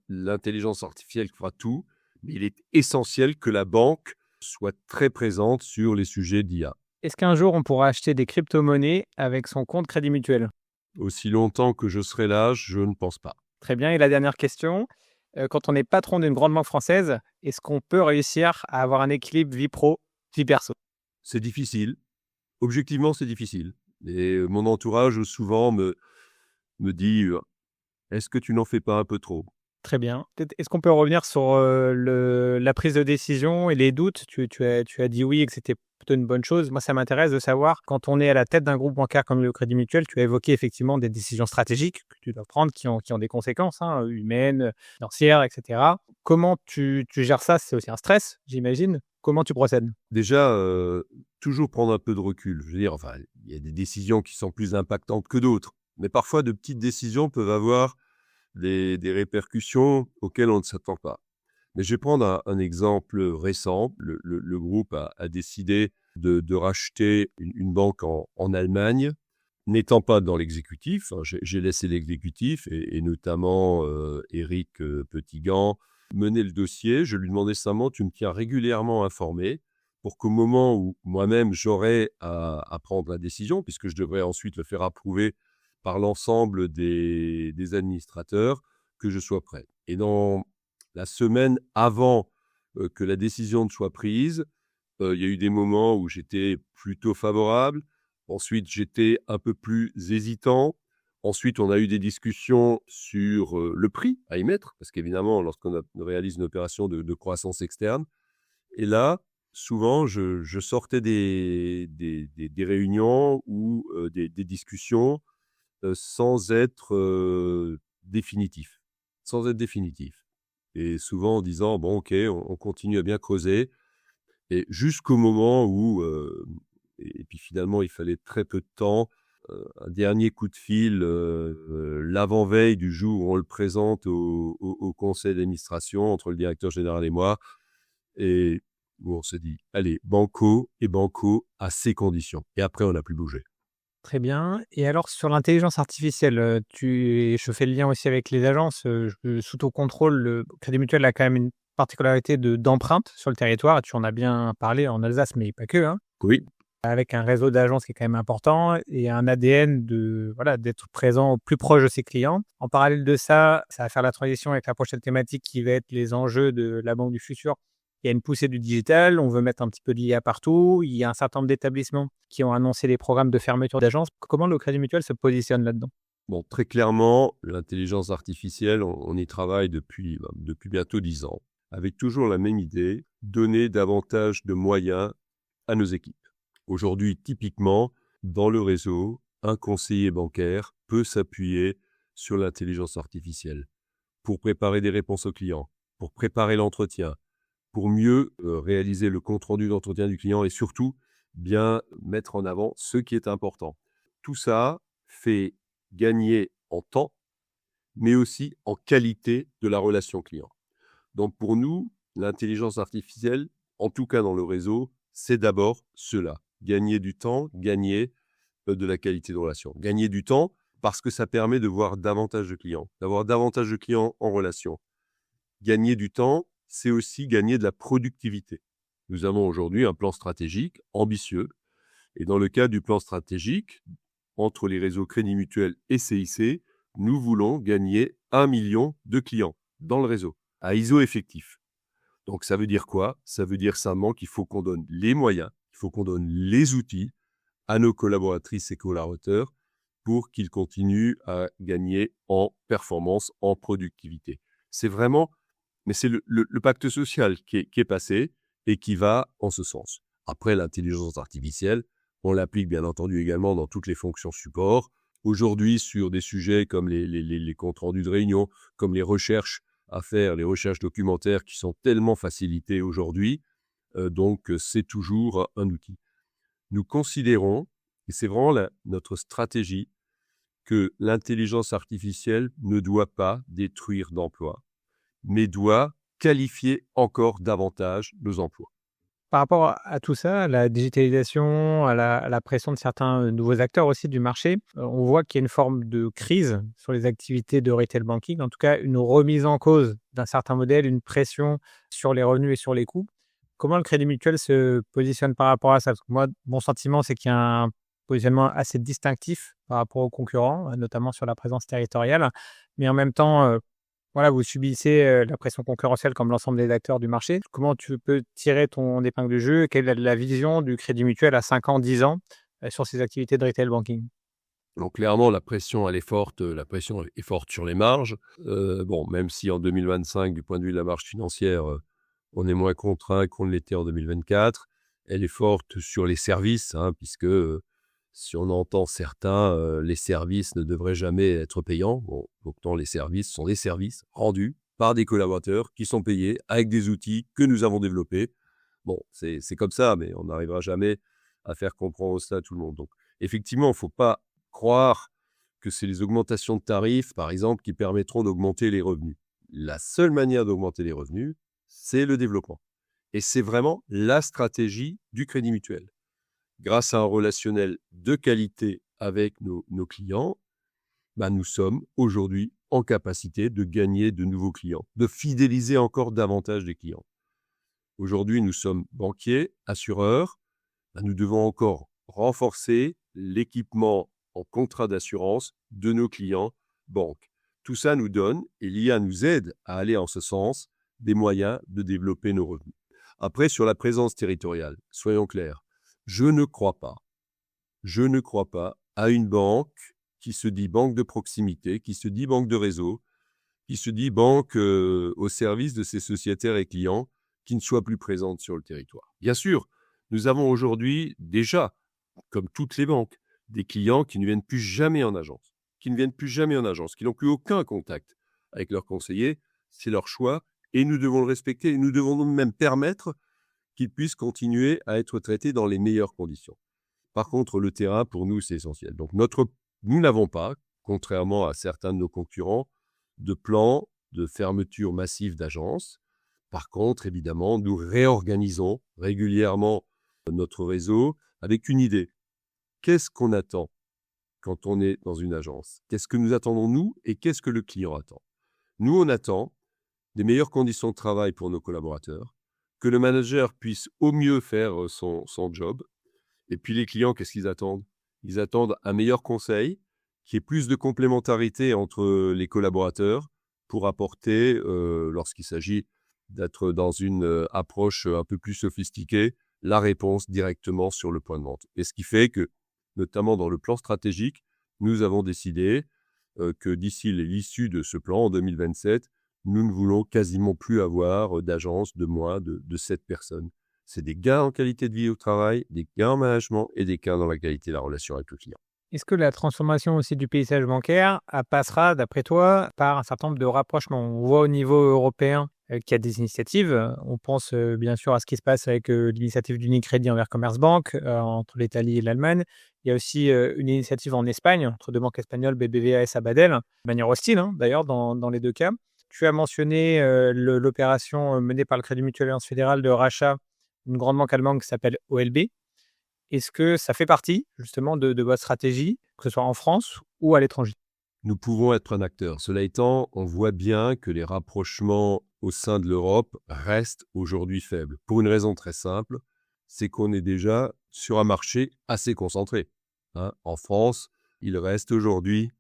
l'intelligence artificielle qui fera tout, mais il est essentiel que la banque soit très présente sur les sujets d'IA. Est-ce qu'un jour on pourra acheter des crypto-monnaies avec son compte Crédit Mutuel? Aussi longtemps que je serai là, je ne pense pas. Très bien. Et la dernière question, quand on est patron d'une grande banque française, est-ce qu'on peut réussir à avoir un équilibre vie pro, vie perso? C'est difficile. Objectivement, c'est difficile. Et mon entourage souvent me dit est-ce que tu n'en fais pas un peu trop? Très bien. Peut-être est-ce qu'on peut revenir sur, la prise de décision et les doutes? Tu as dit oui et que c'était plutôt une bonne chose. Moi, ça m'intéresse de savoir, quand on est à la tête d'un groupe bancaire comme le Crédit Mutuel, tu as évoqué effectivement des décisions stratégiques que tu dois prendre qui ont des conséquences, hein, humaines, financières et cetera. Comment tu gères ça? C'est aussi un stress, j'imagine. Comment tu procèdes? Déjà, toujours prendre un peu de recul. Je veux dire, enfin, il y a des décisions qui sont plus impactantes que d'autres, mais parfois de petites décisions peuvent avoir des répercussions auxquelles on ne s'attend pas. Mais je vais prendre un exemple récent. Le groupe a décidé de racheter une banque en Allemagne. N'étant pas dans l'exécutif, hein, j'ai laissé l'exécutif et notamment Éric Petitgand mener le dossier. Je lui demandais simplement, tu me tiens régulièrement informé pour qu'au moment où moi-même j'aurai à prendre la décision, puisque je devrais ensuite le faire approuver par l'ensemble des administrateurs, que je sois prêt. Et dans la semaine avant que la décision ne soit prise, il y a eu des moments où j'étais plutôt favorable. Ensuite, j'étais un peu plus hésitant. Ensuite, on a eu des discussions sur le prix à y mettre, parce qu'évidemment, lorsqu'on réalise une opération de croissance externe, et là, souvent, je sortais des réunions ou des discussions sans être définitif. Sans être définitif. Et souvent en disant, bon, ok, on continue à bien creuser. Et jusqu'au moment où, et puis finalement, il fallait très peu de temps, un dernier coup de fil, l'avant-veille du jour où on le présente au conseil d'administration entre le directeur général et moi. Et où on s'est dit, allez, banco et banco à ces conditions. Et après, on n'a plus bougé. Très bien. Et alors sur l'intelligence artificielle, je fais le lien aussi avec les agences, sous ton contrôle, le Crédit Mutuel a quand même une particularité d'empreinte sur le territoire, et tu en as bien parlé en Alsace, mais pas que, hein. Oui. Avec un réseau d'agences qui est quand même important et un ADN d'être présent au plus proche de ses clients. En parallèle de ça, ça va faire la transition avec la prochaine thématique qui va être les enjeux de la banque du futur. Il y a une poussée du digital, on veut mettre un petit peu d'IA partout. Il y a un certain nombre d'établissements qui ont annoncé des programmes de fermeture d'agences. Comment le Crédit Mutuel se positionne là-dedans? Bon, très clairement, l'intelligence artificielle, on y travaille depuis bientôt 10 ans, avec toujours la même idée, donner davantage de moyens à nos équipes. Aujourd'hui, typiquement, dans le réseau, un conseiller bancaire peut s'appuyer sur l'intelligence artificielle pour préparer des réponses aux clients, pour préparer l'entretien, pour mieux réaliser le compte-rendu d'entretien du client et surtout bien mettre en avant ce qui est important. Tout ça fait gagner en temps, mais aussi en qualité de la relation client. Donc pour nous, l'intelligence artificielle, en tout cas dans le réseau, c'est d'abord cela. Gagner du temps, gagner de la qualité de relation. Gagner du temps parce que ça permet de voir davantage de clients, d'avoir davantage de clients en relation. Gagner du temps, c'est aussi gagner de la productivité. Nous avons aujourd'hui un plan stratégique ambitieux. Et dans le cadre du plan stratégique, entre les réseaux Crédit Mutuel et CIC, nous voulons gagner 1 million de clients dans le réseau, à ISO effectif. Donc, ça veut dire quoi? Ça veut dire simplement qu'il faut qu'on donne les moyens, il faut qu'on donne les outils à nos collaboratrices et collaborateurs pour qu'ils continuent à gagner en performance, en productivité. C'est vraiment, mais c'est le pacte social qui est passé et qui va en ce sens. Après, l'intelligence artificielle, on l'applique bien entendu également dans toutes les fonctions support. Aujourd'hui, sur des sujets comme les comptes rendus de réunion, comme les recherches à faire, les recherches documentaires qui sont tellement facilitées aujourd'hui, donc c'est toujours un outil. Nous considérons, et c'est vraiment notre stratégie, que l'intelligence artificielle ne doit pas détruire d'emplois, mais doit qualifier encore davantage nos emplois. Par rapport à tout ça, à la digitalisation, à la pression de certains nouveaux acteurs aussi du marché, on voit qu'il y a une forme de crise sur les activités de retail banking, en tout cas une remise en cause d'un certain modèle, une pression sur les revenus et sur les coûts. Comment le Crédit Mutuel se positionne par rapport à ça? Parce que moi, mon sentiment, c'est qu'il y a un positionnement assez distinctif par rapport aux concurrents, notamment sur la présence territoriale, mais en même temps, voilà, vous subissez, la pression concurrentielle comme l'ensemble des acteurs du marché. Comment tu peux tirer ton épingle du jeu? Quelle est la vision du Crédit Mutuel à 5 ans, 10 ans, sur ces activités de retail banking? Donc clairement, la pression, elle est forte, la pression est forte sur les marges. Bon, même si en 2025, du point de vue de la marge financière, on est moins contraint qu'on ne l'était en 2024. Elle est forte sur les services, puisque si on entend certains, les services ne devraient jamais être payants. Bon, pourtant, les services sont des services rendus par des collaborateurs qui sont payés avec des outils que nous avons développés. Bon, c'est comme ça, mais on n'arrivera jamais à faire comprendre ça à tout le monde. Donc, effectivement, il ne faut pas croire que c'est les augmentations de tarifs, par exemple, qui permettront d'augmenter les revenus. La seule manière d'augmenter les revenus, c'est le développement. Et c'est vraiment la stratégie du Crédit Mutuel. Grâce à un relationnel de qualité avec nos clients, nous sommes aujourd'hui en capacité de gagner de nouveaux clients, de fidéliser encore davantage des clients. Aujourd'hui, nous sommes banquiers, assureurs. Nous devons encore renforcer l'équipement en contrat d'assurance de nos clients banques. Tout ça nous donne, et l'IA nous aide à aller en ce sens, des moyens de développer nos revenus. Après, sur la présence territoriale, soyons clairs, je ne crois pas à une banque qui se dit banque de proximité, qui se dit banque de réseau, qui se dit banque au service de ses sociétaires et clients, qui ne soit plus présente sur le territoire. Bien sûr, nous avons aujourd'hui déjà, comme toutes les banques, des clients qui ne viennent plus jamais en agence, qui n'ont plus aucun contact avec leurs conseillers. C'est leur choix et nous devons le respecter et nous devons même permettre qu'ils puissent continuer à être traités dans les meilleures conditions. Par contre, le terrain, pour nous, c'est essentiel. Donc, nous n'avons pas, contrairement à certains de nos concurrents, de plan de fermeture massive d'agences. Par contre, évidemment, nous réorganisons régulièrement notre réseau avec une idée. Qu'est-ce qu'on attend quand on est dans une agence? Qu'est-ce que nous attendons, nous, et qu'est-ce que le client attend? Nous, on attend des meilleures conditions de travail pour nos collaborateurs, que le manager puisse au mieux faire son job. Et puis les clients, qu'est-ce qu'ils attendent? Ils attendent un meilleur conseil, qu'il y ait plus de complémentarité entre les collaborateurs pour apporter, lorsqu'il s'agit d'être dans une approche un peu plus sophistiquée, la réponse directement sur le point de vente. Et ce qui fait que, notamment dans le plan stratégique, nous avons décidé que d'ici l'issue de ce plan, en 2027, nous ne voulons quasiment plus avoir d'agence de moins de 7 personnes. C'est des gains en qualité de vie au travail, des gains en management et des gains dans la qualité de la relation avec le client. Est-ce que la transformation aussi du paysage bancaire passera, d'après toi, par un certain nombre de rapprochements? On voit au niveau européen qu'il y a des initiatives. On pense bien sûr à ce qui se passe avec l'initiative d'Unicredit envers Commerzbank entre l'Italie et l'Allemagne. Il y a aussi une initiative en Espagne, entre deux banques espagnoles, BBVA et Sabadell, de manière hostile d'ailleurs dans les deux cas. Tu as mentionné l'opération menée par le Crédit Mutuel Alliance Fédérale de rachat d'une grande banque allemande qui s'appelle OLB. Est-ce que ça fait partie justement de votre stratégie, que ce soit en France ou à l'étranger? Nous pouvons être un acteur. Cela étant, on voit bien que les rapprochements au sein de l'Europe restent aujourd'hui faibles. Pour une raison très simple, c'est qu'on est déjà sur un marché assez concentré. En France, il reste aujourd'hui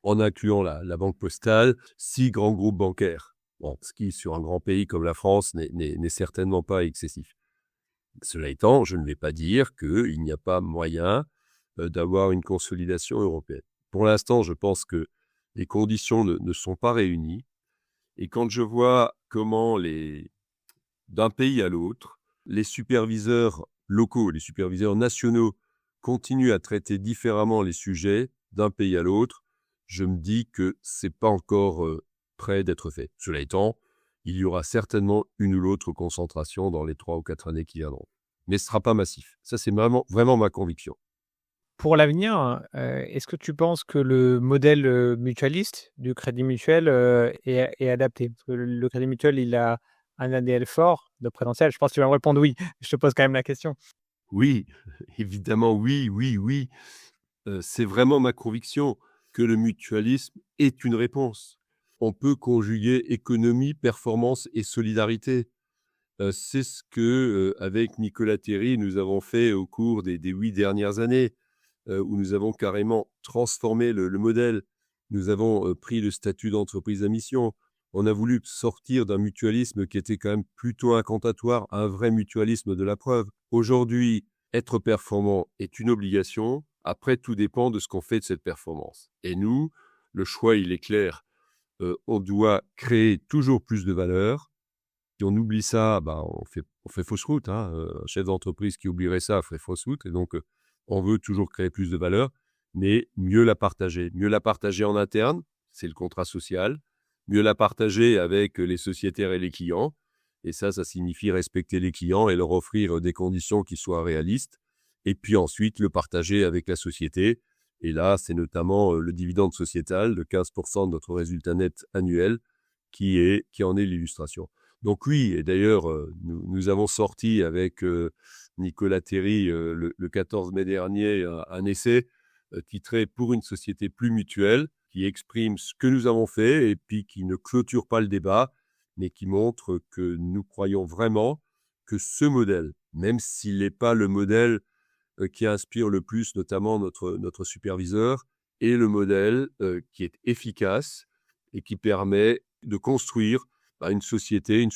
en incluant la Banque Postale, 6 grands groupes bancaires. Bon, ce qui, sur un grand pays comme la France, n'est certainement pas excessif. Cela étant, je ne vais pas dire qu'il n'y a pas moyen d'avoir une consolidation européenne. Pour l'instant, je pense que les conditions ne sont pas réunies. Et quand je vois comment d'un pays à l'autre, les superviseurs locaux, les superviseurs nationaux continuent à traiter différemment les sujets d'un pays à l'autre, je me dis que ce n'est pas encore prêt d'être fait. Cela étant, il y aura certainement une ou l'autre concentration dans les 3 ou 4 années qui viendront. Mais ce ne sera pas massif. Ça, c'est vraiment ma conviction. Pour l'avenir, est-ce que tu penses que le modèle mutualiste du crédit mutuel est adapté? Parce que le crédit mutuel, il a un ADN fort de présentiel. Je pense que tu vas me répondre oui. Je te pose quand même la question. Oui, évidemment, oui. C'est vraiment ma conviction que le mutualisme est une réponse. On peut conjuguer économie, performance et solidarité. C'est ce que, avec Nicolas Terry, nous avons fait au cours des 8 dernières années, où nous avons carrément transformé le modèle. Nous avons pris le statut d'entreprise à mission. On a voulu sortir d'un mutualisme qui était quand même plutôt incantatoire, un vrai mutualisme de la preuve. Aujourd'hui, être performant est une obligation. Après, tout dépend de ce qu'on fait de cette performance. Et nous, le choix, il est clair. On doit créer toujours plus de valeur. Si on oublie ça, on fait fausse route. Un chef d'entreprise qui oublierait ça ferait fausse route. Et donc, on veut toujours créer plus de valeur, mais mieux la partager. Mieux la partager en interne, c'est le contrat social. Mieux la partager avec les sociétaires et les clients. Et ça signifie respecter les clients et leur offrir des conditions qui soient réalistes. Et puis ensuite, le partager avec la société. Et là, c'est notamment le dividende sociétal de 15% de notre résultat net annuel qui en est l'illustration. Donc oui, et d'ailleurs, nous avons sorti avec Nicolas Terry le 14 mai dernier un essai titré « Pour une société plus mutuelle » qui exprime ce que nous avons fait et puis qui ne clôture pas le débat, mais qui montre que nous croyons vraiment que ce modèle, même s'il n'est pas le modèle qui inspire le plus notamment notre superviseur, est le modèle qui est efficace et qui permet de construire une société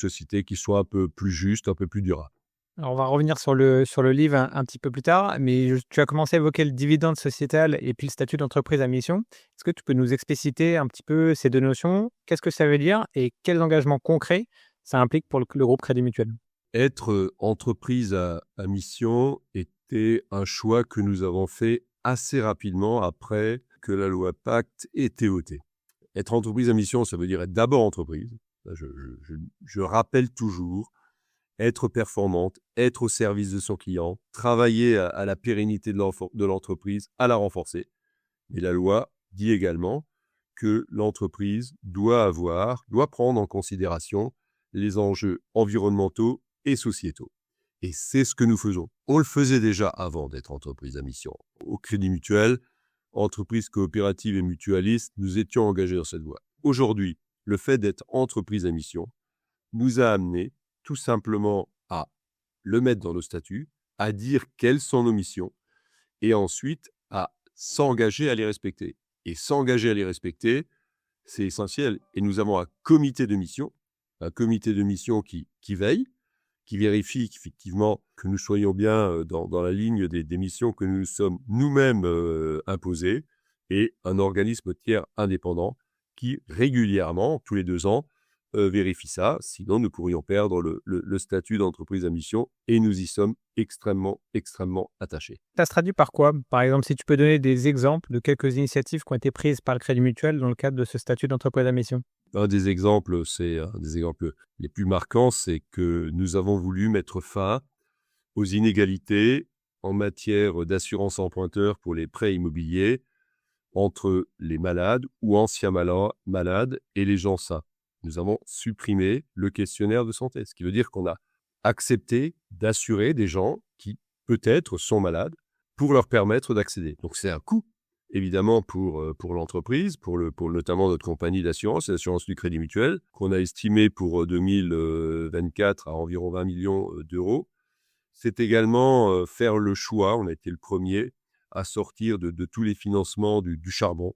qui soit un peu plus juste, un peu plus durable. Alors, on va revenir sur le livre un petit peu plus tard, mais tu as commencé à évoquer le dividende sociétal et puis le statut d'entreprise à mission. Est-ce que tu peux nous expliciter un petit peu ces deux notions? Qu'est-ce que ça veut dire et quels engagements concrets ça implique pour le groupe Crédit Mutuel? Être entreprise à mission était un choix que nous avons fait assez rapidement après que la loi Pacte ait été votée. Être entreprise à mission, ça veut dire être d'abord entreprise. Je rappelle toujours, être performante, être au service de son client, travailler à la pérennité de l'entreprise, à la renforcer. Et la loi dit également que l'entreprise doit prendre en considération les enjeux environnementaux et sociétaux. Et c'est ce que nous faisons. On le faisait déjà avant d'être entreprise à mission. Au Crédit Mutuel, entreprise coopérative et mutualiste, nous étions engagés dans cette voie. Aujourd'hui, le fait d'être entreprise à mission nous a amené tout simplement à le mettre dans nos statuts, à dire quelles sont nos missions et ensuite à s'engager à les respecter. Et s'engager à les respecter, c'est essentiel. Et nous avons un comité de mission qui veille, qui vérifie qu'effectivement que nous soyons bien dans la ligne des missions que nous sommes nous-mêmes imposées, et un organisme tiers indépendant qui régulièrement, tous les 2 ans, vérifie ça. Sinon, nous pourrions perdre le statut d'entreprise à mission et nous y sommes extrêmement attachés. Ça se traduit par quoi? Par exemple, si tu peux donner des exemples de quelques initiatives qui ont été prises par le Crédit Mutuel dans le cadre de ce statut d'entreprise à mission. Un des exemples les plus marquants, c'est que nous avons voulu mettre fin aux inégalités en matière d'assurance emprunteur pour les prêts immobiliers entre les malades ou anciens malades et les gens sains. Nous avons supprimé le questionnaire de santé, ce qui veut dire qu'on a accepté d'assurer des gens qui, peut-être, sont malades pour leur permettre d'accéder. Donc, c'est un coût, évidemment, pour l'entreprise, pour notamment notre compagnie d'assurance, l'assurance du Crédit Mutuel, qu'on a estimé pour 2024 à environ 20 millions d'euros. C'est également faire le choix, on a été le premier, à sortir de tous les financements du charbon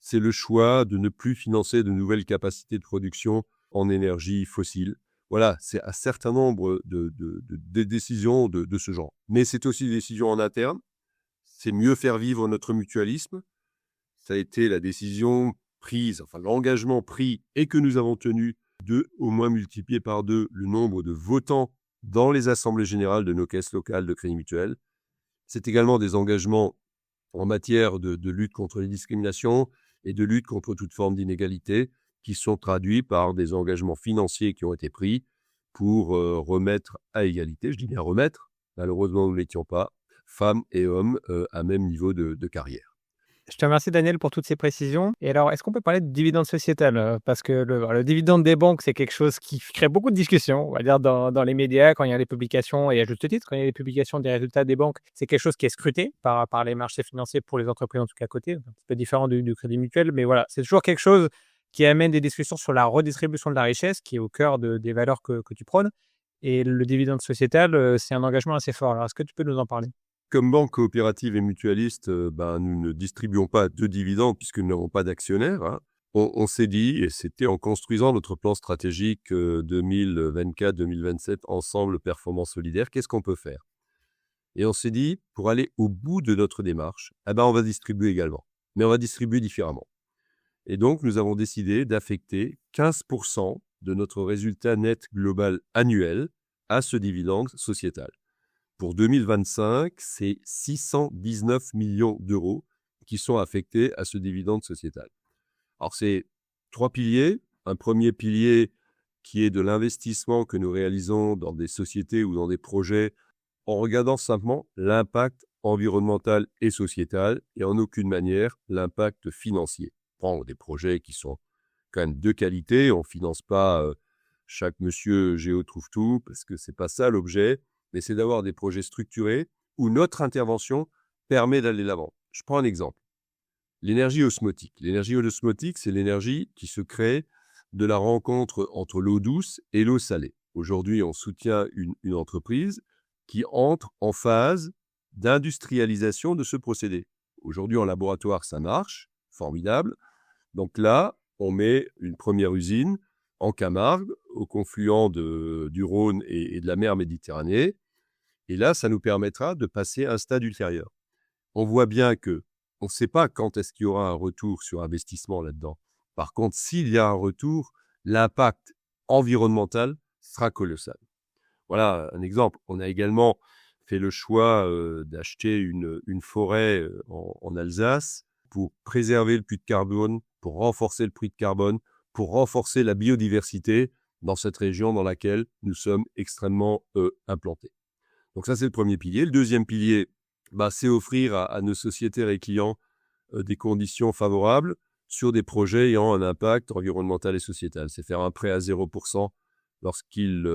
c'est le choix de ne plus financer de nouvelles capacités de production en énergie fossile. Voilà, c'est un certain nombre de décisions de ce genre. Mais c'est aussi des décisions en interne. C'est mieux faire vivre notre mutualisme. Ça a été la décision prise, enfin l'engagement pris et que nous avons tenu de au moins multiplier par 2 le nombre de votants dans les assemblées générales de nos caisses locales de Crédit Mutuel. C'est également des engagements en matière de lutte contre les discriminations et de lutte contre toute forme d'inégalité qui sont traduits par des engagements financiers qui ont été pris pour remettre à égalité, je dis bien remettre, malheureusement nous ne l'étions pas, femmes et hommes à même niveau de carrière. Je te remercie, Daniel, pour toutes ces précisions. Et alors, est-ce qu'on peut parler de dividende sociétal? Parce que le dividende des banques, c'est quelque chose qui crée beaucoup de discussions, on va dire, dans les médias, quand il y a des publications, et à juste titre, quand il y a des publications des résultats des banques, c'est quelque chose qui est scruté par les marchés financiers pour les entreprises, en tout cas à côté. C'est un petit peu différent du Crédit Mutuel, mais voilà, c'est toujours quelque chose qui amène des discussions sur la redistribution de la richesse, qui est au cœur des valeurs que tu prônes. Et le dividende sociétal, c'est un engagement assez fort. Alors, est-ce que tu peux nous en parler? Comme banque coopérative et mutualiste, nous ne distribuons pas de dividendes puisque nous n'avons pas d'actionnaires. Hein. On s'est dit, et c'était en construisant notre plan stratégique 2024-2027, ensemble performance solidaire, qu'est-ce qu'on peut faire? Et on s'est dit, pour aller au bout de notre démarche, on va distribuer également, mais on va distribuer différemment. Et donc, nous avons décidé d'affecter 15% de notre résultat net global annuel à ce dividende sociétal. Pour 2025, c'est 619 millions d'euros qui sont affectés à ce dividende sociétal. Alors, c'est 3 piliers. Un premier pilier qui est de l'investissement que nous réalisons dans des sociétés ou dans des projets en regardant simplement l'impact environnemental et sociétal et en aucune manière l'impact financier. On prend des projets qui sont quand même de qualité. On ne finance pas chaque monsieur Géo trouve tout parce que ce n'est pas ça l'objet. Mais c'est d'avoir des projets structurés où notre intervention permet d'aller de l'avant. Je prends un exemple. L'énergie osmotique. L'énergie osmotique, c'est l'énergie qui se crée de la rencontre entre l'eau douce et l'eau salée. Aujourd'hui, on soutient une entreprise qui entre en phase d'industrialisation de ce procédé. Aujourd'hui, en laboratoire, ça marche, formidable. Donc là, on met une première usine en Camargue, au confluent du Rhône et de la mer Méditerranée. Et là, ça nous permettra de passer à un stade ultérieur. On voit bien qu'on ne sait pas quand est-ce qu'il y aura un retour sur investissement là-dedans. Par contre, s'il y a un retour, l'impact environnemental sera colossal. Voilà un exemple. On a également fait le choix d'acheter une forêt en Alsace pour préserver le puits de carbone, pour renforcer le puits de carbone, pour renforcer la biodiversité dans cette région dans laquelle nous sommes extrêmement implantés. Donc ça, c'est le premier pilier. Le deuxième pilier, c'est offrir à nos sociétaires et clients des conditions favorables sur des projets ayant un impact environnemental et sociétal. C'est faire un prêt à 0% lorsqu'ils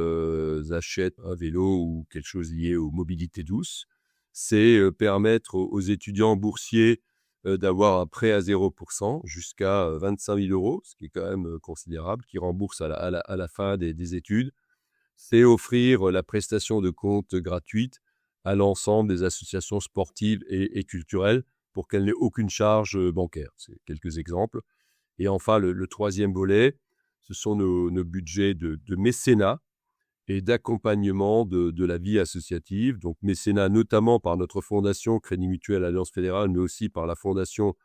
achètent un vélo ou quelque chose lié aux mobilités douces. C'est permettre aux étudiants boursiers d'avoir un prêt à 0% jusqu'à 25 000 euros, ce qui est quand même considérable, qui rembourse à la fin des études. C'est offrir la prestation de compte gratuite à l'ensemble des associations sportives et culturelles pour qu'elles n'aient aucune charge bancaire. C'est quelques exemples. Et enfin, le troisième volet, ce sont nos budgets de mécénat et d'accompagnement de la vie associative. Donc mécénat notamment par notre fondation Crédit Mutuel Alliance Fédérale, mais aussi par la fondation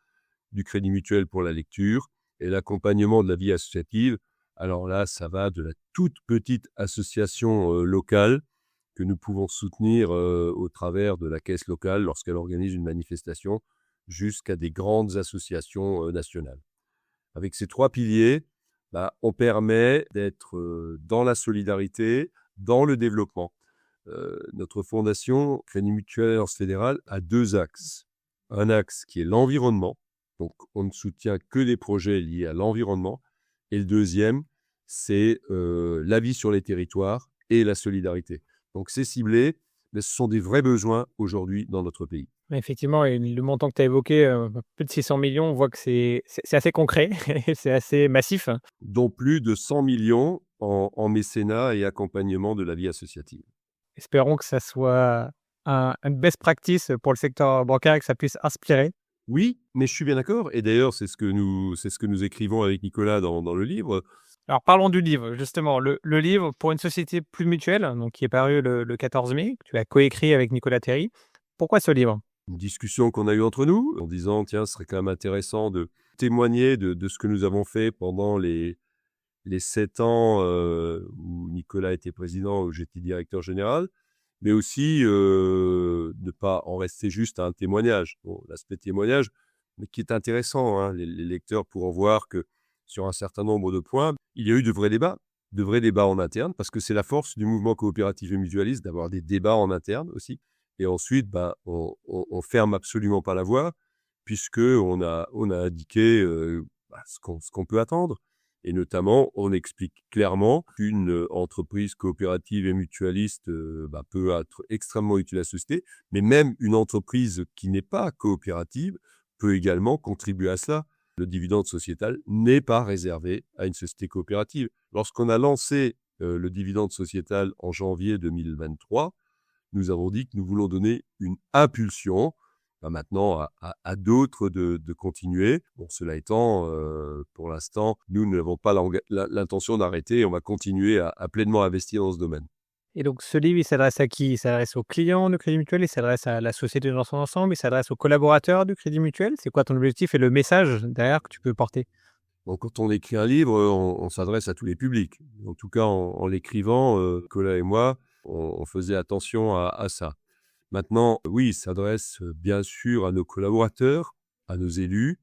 du Crédit Mutuel pour la lecture et l'accompagnement de la vie associative. Alors là, ça va de la toute petite association locale que nous pouvons soutenir au travers de la caisse locale lorsqu'elle organise une manifestation, jusqu'à des grandes associations nationales. Avec ces 3 piliers, on permet d'être dans la solidarité, dans le développement. Notre fondation Crédit Mutuel Alliance Fédérale a 2 axes. Un axe qui est l'environnement, donc on ne soutient que des projets liés à l'environnement. Et le deuxième, c'est la vie sur les territoires et la solidarité. Donc c'est ciblé, mais ce sont des vrais besoins aujourd'hui dans notre pays. Effectivement, et le montant que tu as évoqué, plus de 600 millions, on voit que c'est assez concret, c'est assez massif. Dont plus de 100 millions en mécénat et accompagnement de la vie associative. Espérons que ça soit une best practice pour le secteur bancaire et que ça puisse inspirer. Oui, mais je suis bien d'accord. Et d'ailleurs, c'est ce que nous écrivons avec Nicolas dans le livre. Alors parlons du livre, justement. Le livre pour une société plus mutuelle, donc qui est paru le 14 mai, que tu as coécrit avec Nicolas Terry. Pourquoi ce livre? Une discussion qu'on a eue entre nous en disant, tiens, ce serait quand même intéressant de témoigner de ce que nous avons fait pendant les 7 ans où Nicolas était président, où j'étais directeur général, mais aussi ne pas en rester juste à un témoignage. Bon, l'aspect témoignage, mais qui est intéressant, hein. Les lecteurs pourront voir que sur un certain nombre de points, il y a eu de vrais débats en interne, parce que c'est la force du mouvement coopératif et mutualiste d'avoir des débats en interne aussi. Et ensuite, on ferme absolument pas la voie, puisque on a indiqué ce qu'on peut attendre. Et notamment, on explique clairement qu'une entreprise coopérative et mutualiste peut être extrêmement utile à la société, mais même une entreprise qui n'est pas coopérative peut également contribuer à cela. Le dividende sociétal n'est pas réservé à une société coopérative. Lorsqu'on a lancé le dividende sociétal en janvier 2023, nous avons dit que nous voulons donner une impulsion maintenant à d'autres de continuer. Bon, cela étant, pour l'instant, nous n'avons pas l'intention d'arrêter. On va continuer à pleinement investir dans ce domaine. Et donc ce livre, il s'adresse à qui? Il s'adresse aux clients du Crédit Mutuel, il s'adresse à la société dans son ensemble, il s'adresse aux collaborateurs du Crédit Mutuel? C'est quoi ton objectif et le message derrière que tu peux porter? Bon, quand on écrit un livre, on s'adresse à tous les publics. En tout cas, en l'écrivant, Nicolas et moi, on faisait attention à ça. Maintenant, oui, il s'adresse bien sûr à nos collaborateurs, à nos élus.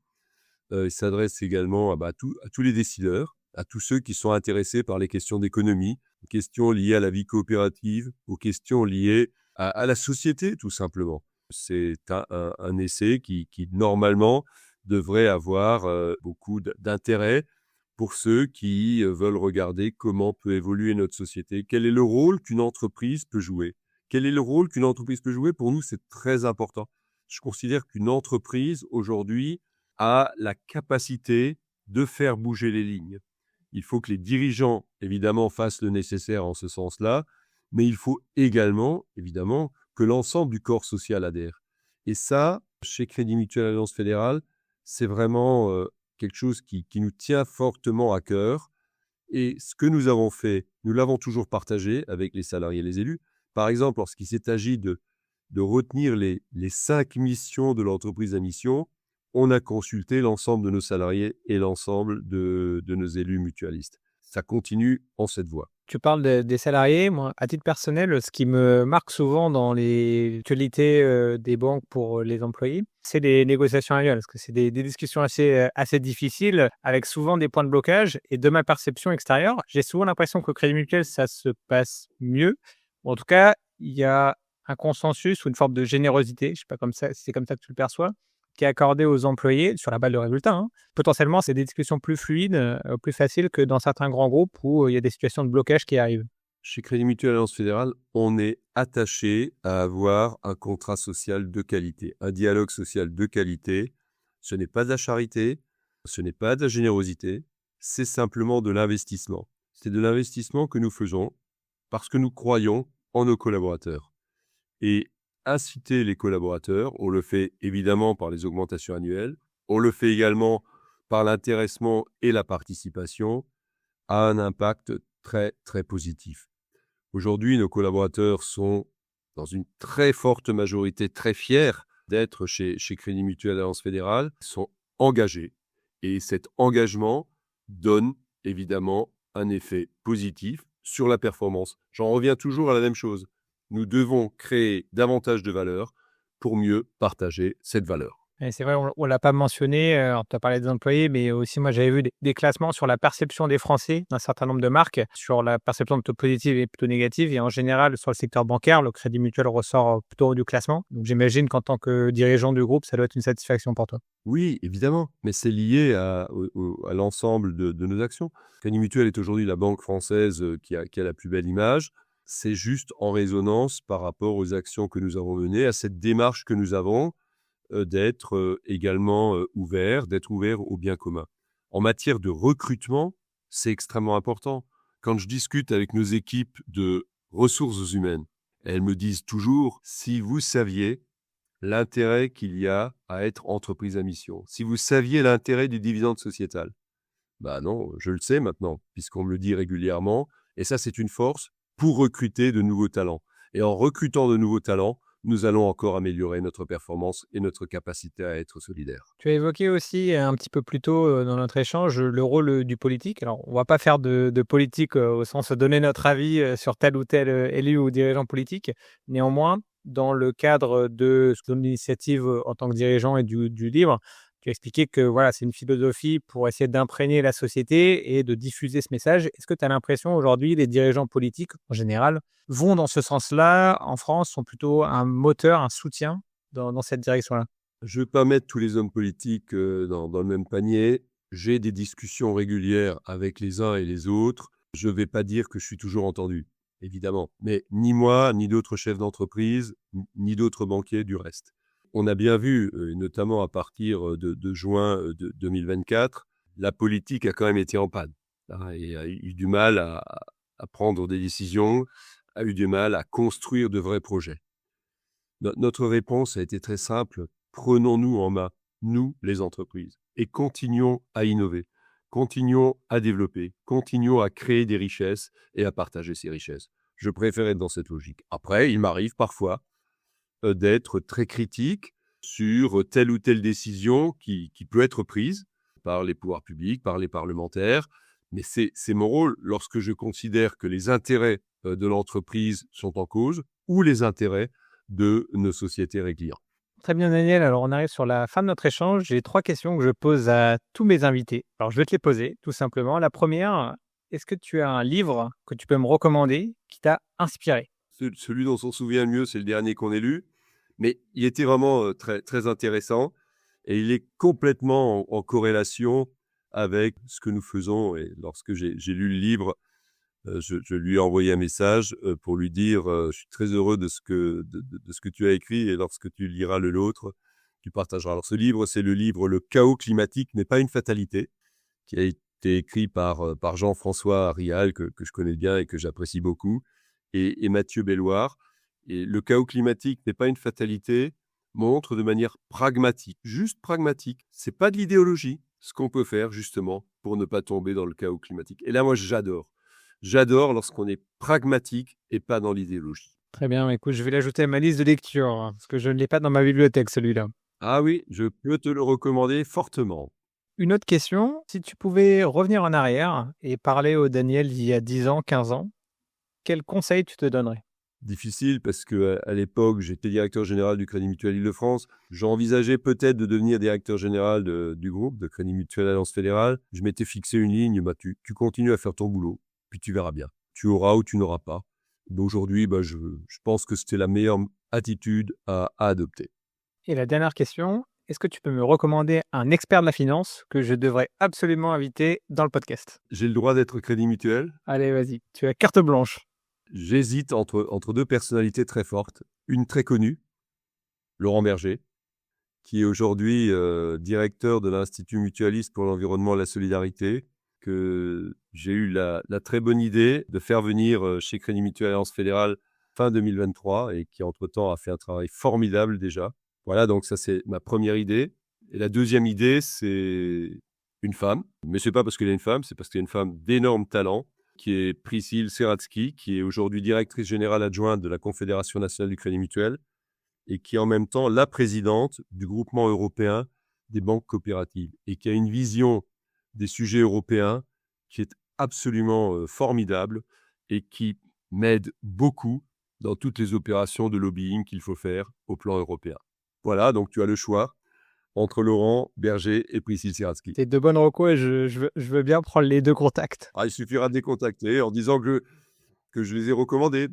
Il s'adresse également à tous les décideurs, à tous ceux qui sont intéressés par les questions d'économie, aux questions liées à la vie coopérative, aux questions liées à la société, tout simplement. C'est un essai qui normalement, devrait avoir beaucoup d'intérêt pour ceux qui veulent regarder comment peut évoluer notre société. Quel est le rôle qu'une entreprise peut jouer? Quel est le rôle qu'une entreprise peut jouer? Pour nous, c'est très important. Je considère qu'une entreprise, aujourd'hui, a la capacité de faire bouger les lignes. Il faut que les dirigeants, évidemment, fassent le nécessaire en ce sens-là, mais il faut également, évidemment, que l'ensemble du corps social adhère. Et ça, chez Crédit Mutuel Alliance Fédérale, c'est vraiment quelque chose qui nous tient fortement à cœur. Et ce que nous avons fait, nous l'avons toujours partagé avec les salariés et les élus. Par exemple, lorsqu'il s'est agi de retenir les 5 missions de l'entreprise à mission, on a consulté l'ensemble de nos salariés et l'ensemble de nos élus mutualistes. Ça continue en cette voie. Tu parles des salariés. Moi, à titre personnel, ce qui me marque souvent dans les mutualités des banques pour les employés, c'est les négociations annuelles, parce que c'est des discussions assez difficiles, avec souvent des points de blocage. Et de ma perception extérieure, j'ai souvent l'impression qu'au Crédit Mutuel, ça se passe mieux. En tout cas, il y a un consensus ou une forme de générosité, je ne sais pas si c'est comme ça que tu le perçois, qui est accordé aux employés sur la base de résultats, hein. Potentiellement, c'est des discussions plus fluides, plus faciles que dans certains grands groupes où il y a des situations de blocage qui arrivent. Chez Crédit Mutuel Alliance Fédérale, on est attaché à avoir un contrat social de qualité, un dialogue social de qualité. Ce n'est pas de la charité, ce n'est pas de la générosité, c'est simplement de l'investissement. C'est de l'investissement que nous faisons parce que nous croyons en nos collaborateurs. Et inciter les collaborateurs, on le fait évidemment par les augmentations annuelles, on le fait également par l'intéressement et la participation, a un impact très, très positif. Aujourd'hui, nos collaborateurs sont, dans une très forte majorité, très fiers d'être chez Crédit Mutuel Alliance Fédérale, sont engagés. Et cet engagement donne évidemment un effet positif sur la performance. J'en reviens toujours à la même chose. Nous devons créer davantage de valeur pour mieux partager cette valeur. Et c'est vrai, on ne l'a pas mentionné, tu as parlé des employés, mais aussi moi j'avais vu des classements sur la perception des Français d'un certain nombre de marques, sur la perception plutôt positive et plutôt négative. Et en général, sur le secteur bancaire, le Crédit Mutuel ressort plutôt haut du classement. Donc j'imagine qu'en tant que dirigeant du groupe, ça doit être une satisfaction pour toi. Oui, évidemment, mais c'est lié à l'ensemble de nos actions. Crédit Mutuel est aujourd'hui la banque française qui a la plus belle image. C'est juste en résonance par rapport aux actions que nous avons menées, à cette démarche que nous avons d'être également d'être ouvert au bien commun. En matière de recrutement, c'est extrêmement important. Quand je discute avec nos équipes de ressources humaines, elles me disent toujours, si vous saviez l'intérêt qu'il y a à être entreprise à mission. Si vous saviez l'intérêt du dividende sociétal, bah non, je le sais maintenant, puisqu'on me le dit régulièrement. Et ça, c'est une force pour recruter de nouveaux talents. Et en recrutant de nouveaux talents, nous allons encore améliorer notre performance et notre capacité à être solidaire. Tu as évoqué aussi un petit peu plus tôt dans notre échange le rôle du politique. Alors, on ne va pas faire de politique au sens de donner notre avis sur tel ou tel élu ou dirigeant politique. Néanmoins, dans le cadre de ton initiative en tant que dirigeant et du livre, tu as expliqué que voilà, c'est une philosophie pour essayer d'imprégner la société et de diffuser ce message. Est-ce que tu as l'impression aujourd'hui, les dirigeants politiques en général vont dans ce sens-là, en France, sont plutôt un moteur, un soutien dans cette direction-là? Je ne veux pas mettre tous les hommes politiques dans le même panier. J'ai des discussions régulières avec les uns et les autres. Je ne vais pas dire que je suis toujours entendu, évidemment. Mais ni moi, ni d'autres chefs d'entreprise, ni d'autres banquiers du reste. On a bien vu, notamment à partir de juin 2024, la politique a quand même été en panne et a eu du mal à prendre des décisions, a eu du mal à construire de vrais projets. Notre réponse a été très simple. Prenons-nous en main, nous, les entreprises, et continuons à innover, continuons à développer, continuons à créer des richesses et à partager ces richesses. Je préfère être dans cette logique. Après, il m'arrive parfois d'être très critique sur telle ou telle décision qui peut être prise par les pouvoirs publics, par les parlementaires. Mais c'est mon rôle lorsque je considère que les intérêts de l'entreprise sont en cause ou les intérêts de nos sociétés et clients. Très bien, Daniel. Alors, on arrive sur la fin de notre échange. J'ai 3 questions que je pose à tous mes invités. Alors, je vais te les poser, tout simplement. La première, est-ce que tu as un livre que tu peux me recommander qui t'a inspiré? Celui dont on se souvient le mieux, c'est le dernier qu'on ait lu. Mais il était vraiment très, très intéressant et il est complètement en corrélation avec ce que nous faisons. Et lorsque j'ai lu le livre, je lui ai envoyé un message pour lui dire je suis très heureux de ce que tu as écrit et lorsque tu liras le nôtre, tu partageras. Alors ce livre, c'est le livre Le chaos climatique n'est pas une fatalité, qui a été écrit par Jean-François Rial, que je connais bien et que j'apprécie beaucoup, et Mathieu Belloir. Et le chaos climatique n'est pas une fatalité montre de manière pragmatique, juste pragmatique. C'est pas de l'idéologie, ce qu'on peut faire justement pour ne pas tomber dans le chaos climatique. Et là, moi, j'adore. J'adore lorsqu'on est pragmatique et pas dans l'idéologie. Très bien, écoute, je vais l'ajouter à ma liste de lecture, hein, parce que je ne l'ai pas dans ma bibliothèque, celui-là. Ah oui, je peux te le recommander fortement. Une autre question, si tu pouvais revenir en arrière et parler au Daniel d'il y a 10 ans, 15 ans, quel conseil tu te donnerais? Difficile parce qu'à l'époque, j'étais directeur général du Crédit Mutuel Île-de-France. J'envisageais peut-être de devenir directeur général du groupe de Crédit Mutuel Alliance Fédérale. Je m'étais fixé une ligne, tu continues à faire ton boulot, puis tu verras bien. Tu auras ou tu n'auras pas. Aujourd'hui, je pense que c'était la meilleure attitude à adopter. Et la dernière question, est-ce que tu peux me recommander un expert de la finance que je devrais absolument inviter dans le podcast? J'ai le droit d'être Crédit Mutuel. Allez, vas-y, tu as carte blanche. J'hésite entre deux personnalités très fortes. Une très connue, Laurent Berger, qui est aujourd'hui directeur de l'Institut mutualiste pour l'environnement et la solidarité, que j'ai eu la très bonne idée de faire venir chez Crédit Mutuel Alliance Fédérale fin 2023 et qui, entre-temps, a fait un travail formidable déjà. Voilà, donc ça, c'est ma première idée. Et la deuxième idée, c'est une femme. Mais ce n'est pas parce qu'elle est une femme, c'est parce qu'elle est une femme d'énorme talent, qui est Priscille Seratsky, qui est aujourd'hui directrice générale adjointe de la Confédération nationale du Crédit Mutuel et qui est en même temps la présidente du groupement européen des banques coopératives et qui a une vision des sujets européens qui est absolument formidable et qui m'aide beaucoup dans toutes les opérations de lobbying qu'il faut faire au plan européen. Voilà, donc tu as le choix entre Laurent Berger et Priscille Seratsky. C'est de bonnes recos et je veux bien prendre les 2 contacts. Il suffira de les contacter en disant que je les ai recommandés.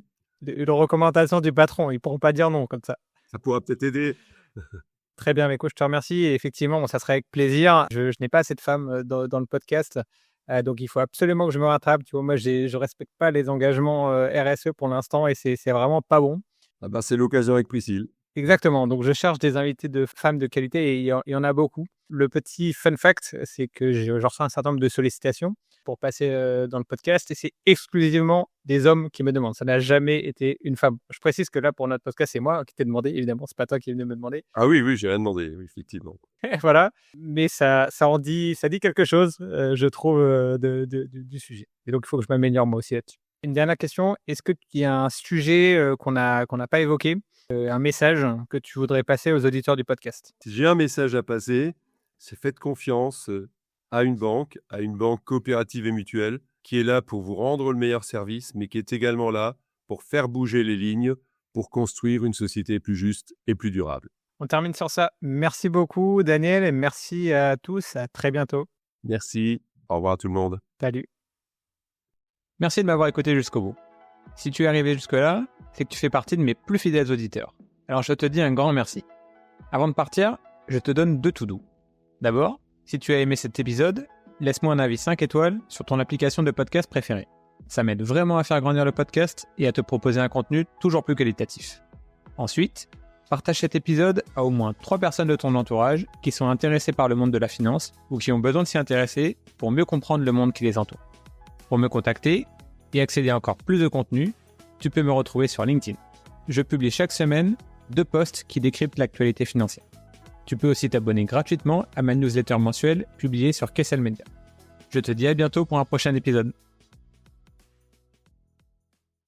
Une recommandation du patron, ils ne pourront pas dire non comme ça. Ça pourra peut-être aider. Très bien, mais écoute, je te remercie. Et effectivement, ça serait avec plaisir. Je n'ai pas assez de femmes dans le podcast, donc il faut absolument que je me rattrape. Tu vois, moi, je ne respecte pas les engagements RSE pour l'instant et c'est vraiment pas bon. C'est l'occasion avec Priscille. Exactement, donc je cherche des invités de femmes de qualité et il y en a beaucoup. Le petit fun fact, c'est que je reçois un certain nombre de sollicitations pour passer dans le podcast et c'est exclusivement des hommes qui me demandent. Ça n'a jamais été une femme. Je précise que là, pour notre podcast, c'est moi qui t'ai demandé. Évidemment, c'est pas toi qui es venu me demander. Ah oui, j'ai rien demandé, oui, effectivement. Voilà. Mais ça dit quelque chose, je trouve, du sujet. Et donc, il faut que je m'améliore moi aussi là-dessus. Une dernière question. Est-ce qu'il y a un sujet qu'on n'a pas évoqué, un message que tu voudrais passer aux auditeurs du podcast? Si j'ai un message à passer, c'est faites confiance à une banque coopérative et mutuelle, qui est là pour vous rendre le meilleur service, mais qui est également là pour faire bouger les lignes, pour construire une société plus juste et plus durable. On termine sur ça. Merci beaucoup, Daniel, et merci à tous. À très bientôt. Merci. Au revoir tout le monde. Salut. Merci de m'avoir écouté jusqu'au bout. Si tu es arrivé jusque-là, c'est que tu fais partie de mes plus fidèles auditeurs. Alors je te dis un grand merci. Avant de partir, je te donne 2 to-do. D'abord, si tu as aimé cet épisode, laisse-moi un avis 5 étoiles sur ton application de podcast préférée. Ça m'aide vraiment à faire grandir le podcast et à te proposer un contenu toujours plus qualitatif. Ensuite, partage cet épisode à au moins 3 personnes de ton entourage qui sont intéressées par le monde de la finance ou qui ont besoin de s'y intéresser pour mieux comprendre le monde qui les entoure. Pour me contacter et accéder à encore plus de contenu, tu peux me retrouver sur LinkedIn. Je publie chaque semaine 2 posts qui décryptent l'actualité financière. Tu peux aussi t'abonner gratuitement à ma newsletter mensuelle publiée sur Kessel Media. Je te dis à bientôt pour un prochain épisode.